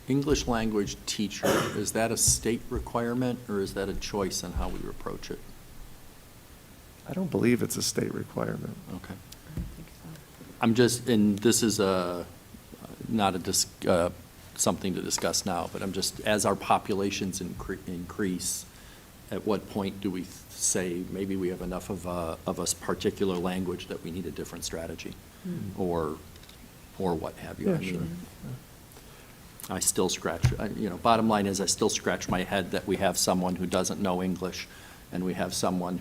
English language teacher, is that a state requirement, or is that a choice in how we approach it? I don't believe it's a state requirement. Okay. I'm just, and this is not something to discuss now, but I'm just, as our populations increase, at what point do we say maybe we have enough of a particular language that we need a different strategy? Or what have you? Yeah, I mean, sure. I still scratch, bottom line is I still scratch my head that we have someone who doesn't know English, and we have someone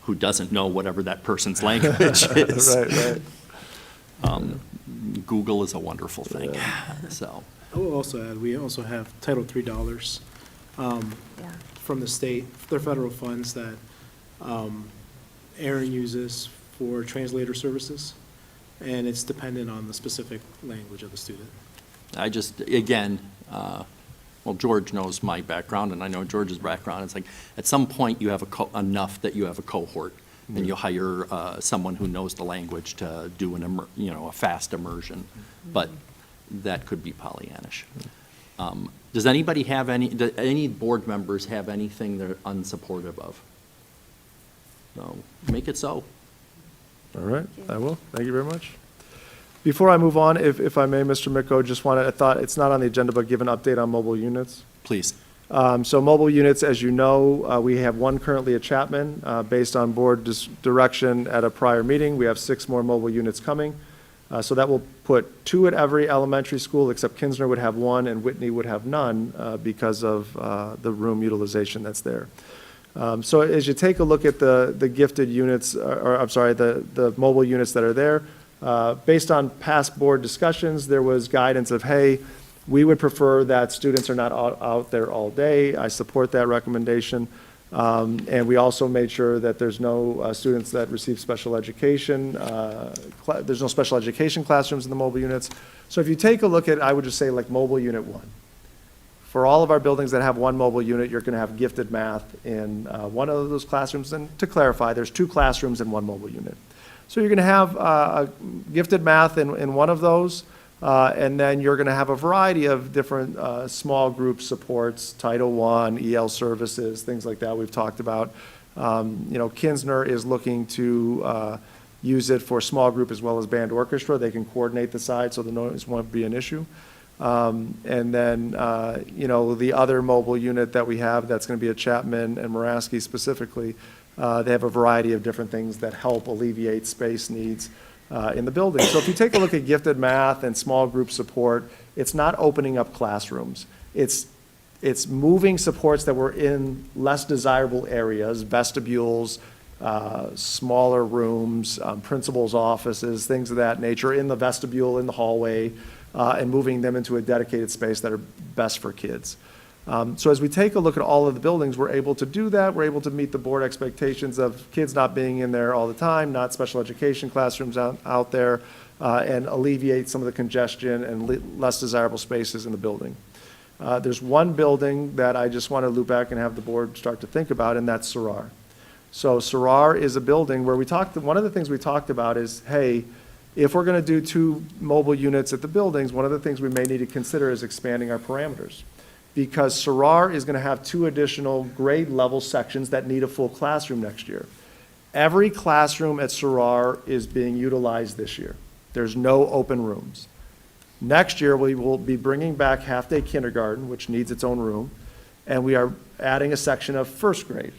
who doesn't know whatever that person's language is. Right. Google is a wonderful thing, so. I will also add, we also have Title III dollars from the state, they're federal funds that Aaron uses for translator services, and it's dependent on the specific language of the student. I just, again, well, George knows my background, and I know George's background. It's like, at some point, you have enough that you have a cohort, and you hire someone who knows the language to do a fast immersion. But that could be Pollyannish. Does anybody have any board members have anything they're unsupportive of? No, make it so. All right, I will. Thank you very much. Before I move on, if I may, Mr. Micko, I thought it's not on the agenda, but give an update on mobile units. Please. So mobile units, as you know, we have one currently at Chapman. Based on board direction at a prior meeting, we have 6 more mobile units coming. So that will put 2 at every elementary school, except Kinsner would have 1 and Whitney would have none because of the room utilization that's there. So as you take a look at the gifted units, the mobile units that are there, based on past board discussions, there was guidance of, hey, we would prefer that students are not out there all day. I support that recommendation. And we also made sure that there's no students that receive special education. There's no special education classrooms in the mobile units. So if you take a look at, I would just say like mobile unit 1. For all of our buildings that have 1 mobile unit, you're going to have gifted math in one of those classrooms. And to clarify, there's 2 classrooms and 1 mobile unit. So you're going to have gifted math in one of those. And then you're going to have a variety of different small group supports, Title I, EL services, things like that we've talked about. Kinsner is looking to use it for small group as well as band orchestra. They can coordinate the side so the noise won't be an issue. And then, the other mobile unit that we have, that's going to be at Chapman and Moraski specifically, they have a variety of different things that help alleviate space needs in the building. So if you take a look at gifted math and small group support, it's not opening up classrooms. It's moving supports that were in less desirable areas, vestibules, smaller rooms, principals' offices, things of that nature, in the vestibule, in the hallway, and moving them into a dedicated space that are best for kids. So as we take a look at all of the buildings, we're able to do that. We're able to meet the board expectations of kids not being in there all the time, not special education classrooms out there, and alleviate some of the congestion and less desirable spaces in the building. There's one building that I just want to loop back and have the board start to think about, and that's Sarar. So Sarar is a building where one of the things we talked about is, hey, if we're going to do 2 mobile units at the buildings, one of the things we may need to consider is expanding our parameters. Because Sarar is going to have 2 additional grade level sections that need a full classroom next year. Every classroom at Sarar is being utilized this year. There's no open rooms. Next year, we will be bringing back half-day kindergarten, which needs its own room, and we are adding a section of first grade,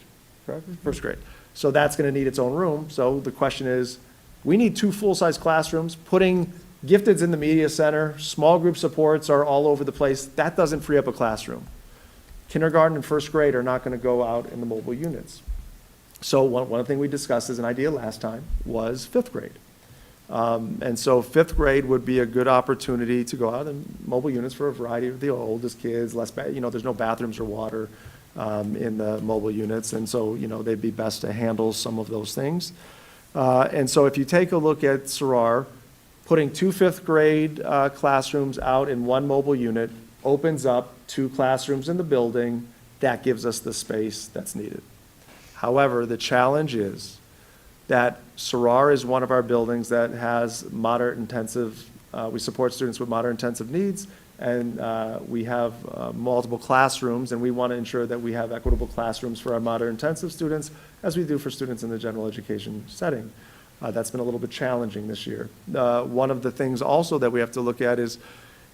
correct? First grade. So that's going to need its own room. So the question is, we need 2 full-size classrooms. Putting gifteds in the media center, small group supports are all over the place. That doesn't free up a classroom. Kindergarten and first grade are not going to go out in the mobile units. So one thing we discussed as an idea last time was 5th grade. And so 5th grade would be a good opportunity to go out in mobile units for a variety of the oldest kids, there's no bathrooms or water in the mobile units. And so, they'd be best to handle some of those things. And so if you take a look at Sarar, putting 2 5th grade classrooms out in 1 mobile unit opens up 2 classrooms in the building. That gives us the space that's needed. However, the challenge is that Sarar is one of our buildings that has moderate intensive, we support students with moderate intensive needs, and we have multiple classrooms, and we want to ensure that we have equitable classrooms for our moderate intensive students, as we do for students in the general education setting. That's been a little bit challenging this year. One of the things also that we have to look at is,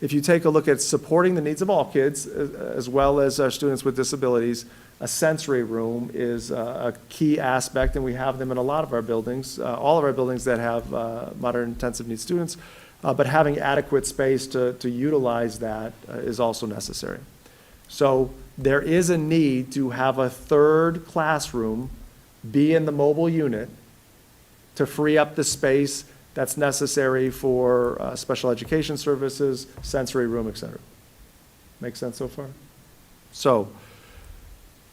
if you take a look at supporting the needs of all kids, as well as our students with disabilities, a sensory room is a key aspect, and we have them in a lot of our buildings, all of our buildings that have moderate intensive needs students, but having adequate space to utilize that is also necessary. So there is a need to have a 3rd classroom be in the mobile unit to free up the space that's necessary for special education services, sensory room, et cetera. Make sense so far? So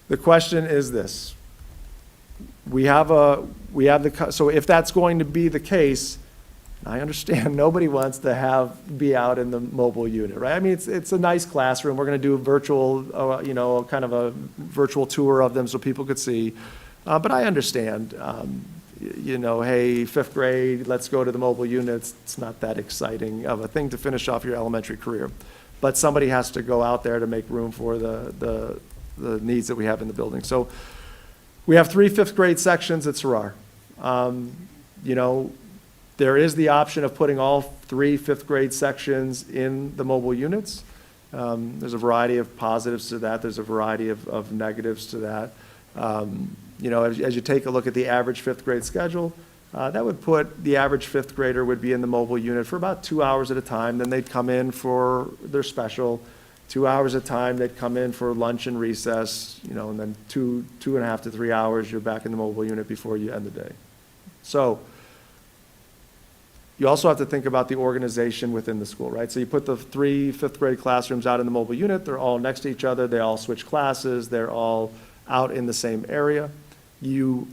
the question is this. So if that's going to be the case, I understand nobody wants to be out in the mobile unit, right? I mean, it's a nice classroom. We're going to do a virtual, kind of a virtual tour of them so people could see. But I understand, hey, 5th grade, let's go to the mobile units. It's not that exciting of a thing to finish off your elementary career. But somebody has to go out there to make room for the needs that we have in the building. So we have 3 5th grade sections at Sarar. There is the option of putting all 3 5th grade sections in the mobile units. There's a variety of positives to that. There's a variety of negatives to that. As you take a look at the average 5th grade schedule, that would put the average 5th grader would be in the mobile unit for about 2 hours at a time. Then they'd come in for their special. 2 hours at a time, they'd come in for lunch and recess, and then 2.5 to 3 hours, you're back in the mobile unit before you end the day. So you also have to think about the organization within the school, right? So you put the 3 5th grade classrooms out in the mobile unit. They're all next to each other. They all switch classes. They're all out in the same area. You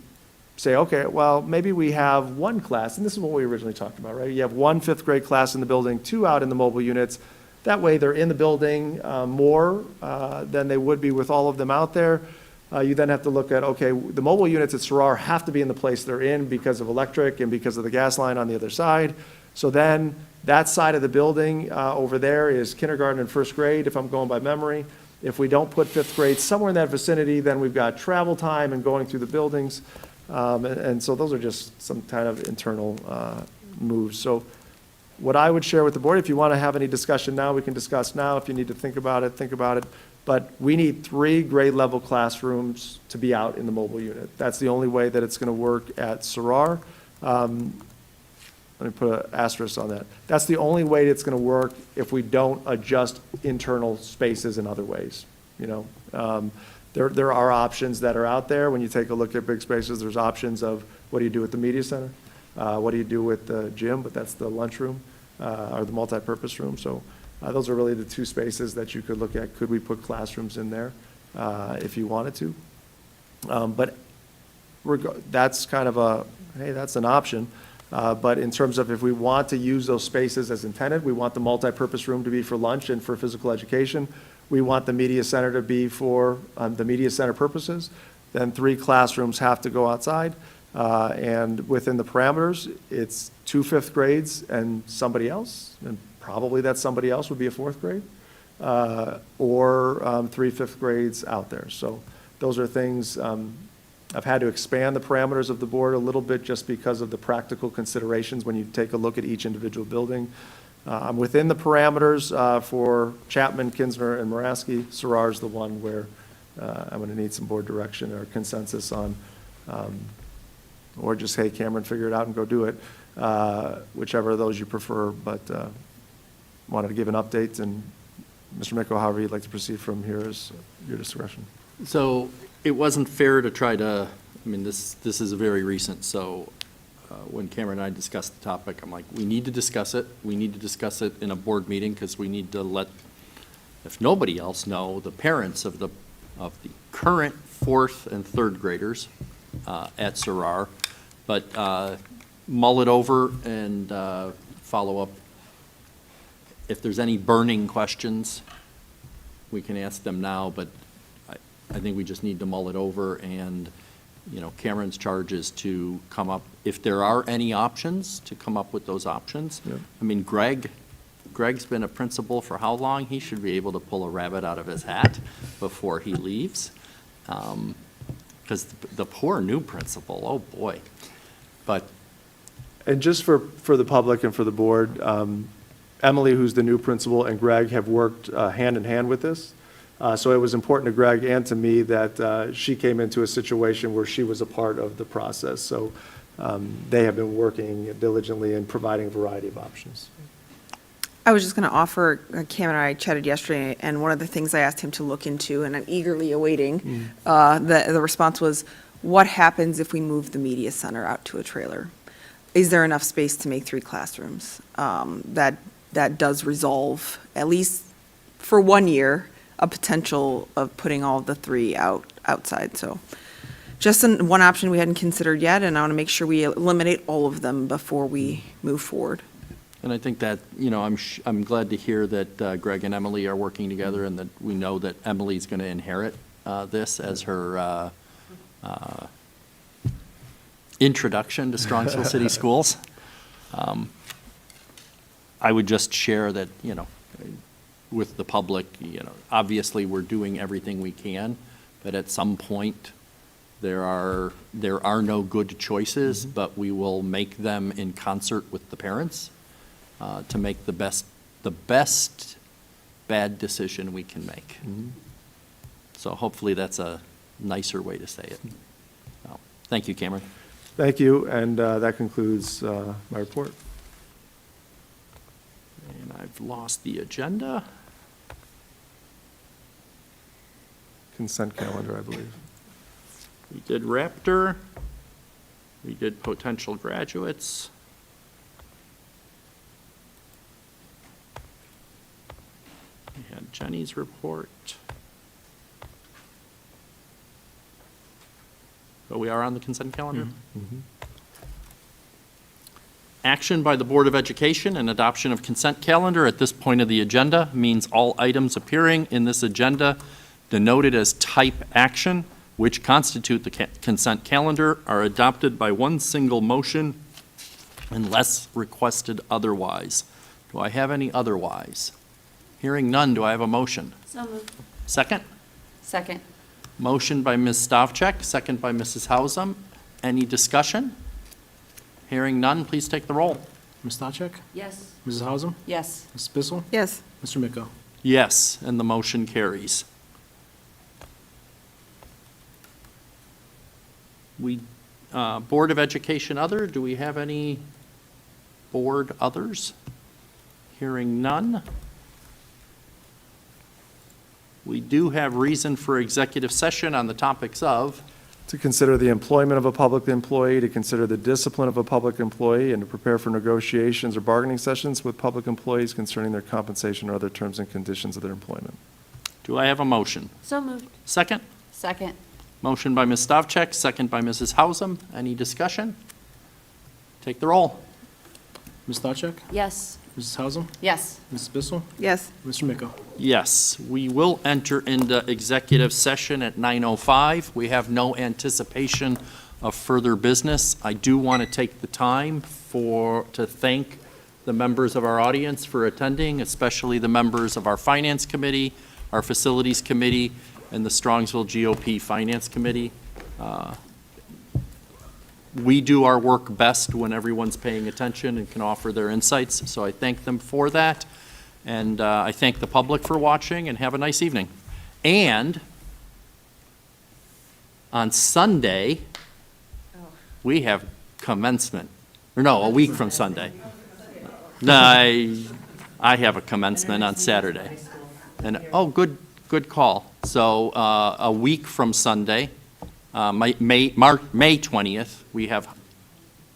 say, okay, well, maybe we have 1 class, and this is what we originally talked about, right? You have 1 5th grade class in the building, 2 out in the mobile units. That way they're in the building more than they would be with all of them out there. You then have to look at, okay, the mobile units at Sarar have to be in the place they're in because of electric and because of the gas line on the other side. So then, that side of the building over there is kindergarten and first grade, if I'm going by memory. If we don't put fifth grade somewhere in that vicinity, then we've got travel time and going through the buildings. And so those are just some kind of internal moves. So what I would share with the board, if you want to have any discussion now, we can discuss now. If you need to think about it, think about it. But we need 3 grade level classrooms to be out in the mobile unit. That's the only way that it's going to work at Sarar. Let me put an asterisk on that. That's the only way it's going to work if we don't adjust internal spaces in other ways, you know. There are options that are out there. When you take a look at big spaces, there's options of what do you do with the media center? What do you do with the gym, but that's the lunchroom, or the multipurpose room. So those are really the 2 spaces that you could look at. Could we put classrooms in there if you wanted to? But that's kind of a, hey, that's an option. But in terms of if we want to use those spaces as intended, we want the multipurpose room to be for lunch and for physical education. We want the media center to be for the media center purposes. Then 3 classrooms have to go outside. And within the parameters, it's 2 fifth grades and somebody else. And probably that somebody else would be a 4th grade. Or 3 fifth grades out there. So those are things. I've had to expand the parameters of the board a little bit just because of the practical considerations when you take a look at each individual building. I'm within the parameters for Chapman, Kinsner, and Moraski. Sarar's the one where I'm going to need some board direction or consensus on, or just, hey, Cameron, figure it out and go do it, whichever of those you prefer. But wanted to give an update, and Mr. Micko, however you'd like to proceed from here is your discretion. So it wasn't fair to try to, I mean, this is very recent, so when Cameron and I discussed the topic, I'm like, we need to discuss it. We need to discuss it in a board meeting because we need to let, if nobody else know, the parents of the current 4th and 3rd graders at Sarar, but mull it over and follow up. If there's any burning questions, we can ask them now, but I think we just need to mull it over, and, you know, Cameron's charge is to come up, if there are any options, to come up with those options. Yep. I mean, Greg's been a principal for how long? He should be able to pull a rabbit out of his hat before he leaves. Because the poor new principal, oh boy. But And just for the public and for the board, Emily, who's the new principal, and Greg have worked hand in hand with this. So it was important to Greg and to me that she came into a situation where she was a part of the process. So they have been working diligently and providing a variety of options. I was just going to offer, Cam and I chatted yesterday, and one of the things I asked him to look into, and I'm eagerly awaiting, the response was, what happens if we move the media center out to a trailer? Is there enough space to make 3 classrooms? That does resolve, at least for 1 year, a potential of putting all the 3 outside. So just one option we hadn't considered yet, and I want to make sure we eliminate all of them before we move forward. And I think that, you know, I'm glad to hear that Greg and Emily are working together, and that we know that Emily's going to inherit this as her introduction to Strongsville City Schools. I would just share that, you know, with the public, you know, obviously we're doing everything we can, but at some point there are no good choices, but we will make them in concert with the parents to make the best bad decision we can make. So hopefully that's a nicer way to say it. So, thank you, Cameron. Thank you, and that concludes my report. And I've lost the agenda. Consent calendar, I believe. We did Raptor. We did potential graduates. We had Jenny's report. But we are on the consent calendar. Action by the Board of Education and adoption of consent calendar at this point of the agenda means all items appearing in this agenda denoted as type action, which constitute the consent calendar, are adopted by one single motion unless requested otherwise. Do I have any otherwise? Hearing none, do I have a motion? So moved. Second? Second. Motion by Ms. Stavcek, second by Mrs. Hausum. Any discussion? Hearing none, please take the roll. Ms. Stavcek? Yes. Mrs. Hausum? Yes. Ms. Bissell? Yes. Mr. Miko? Yes, and the motion carries. Board of Education other, do we have any board others? Hearing none. We do have reason for executive session on the topics of, To consider the employment of a public employee, to consider the discipline of a public employee, and to prepare for negotiations or bargaining sessions with public employees concerning their compensation or other terms and conditions of their employment. do I have a motion? So moved. Second? Second. Motion by Ms. Stavcek, second by Mrs. Hausum. Any discussion? Take the roll. Ms. Stavcek? Yes. Mrs. Hausum? Yes. Mrs. Bissell? Yes. Mr. Miko? Yes, we will enter into executive session at 9:05. We have no anticipation of further business. I do want to take the time to thank the members of our audience for attending, especially the members of our Finance Committee, our Facilities Committee, and the Strongsville GOP Finance Committee. We do our work best when everyone's paying attention and can offer their insights, so I thank them for that. And I thank the public for watching, and have a nice evening. And on Sunday, we have commencement, or no, a week from Sunday. No, I have a commencement on Saturday. And, oh, good call. So a week from Sunday, May 20th, we have,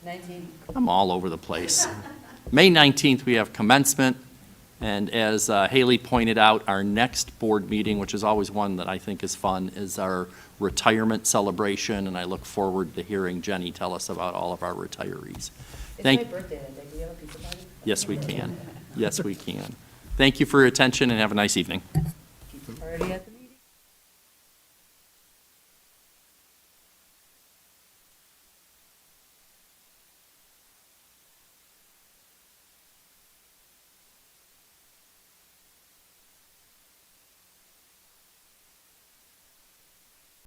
19. I'm all over the place. May 19th, we have commencement. And as Haley pointed out, our next board meeting, which is always one that I think is fun, is our retirement celebration, and I look forward to hearing Jenny tell us about all of our retirees. It's Thank- my birthday that day. Do you have a pizza party? Yes, we can. Yes, we can. Thank you for your attention, and have a nice evening. Pizza party at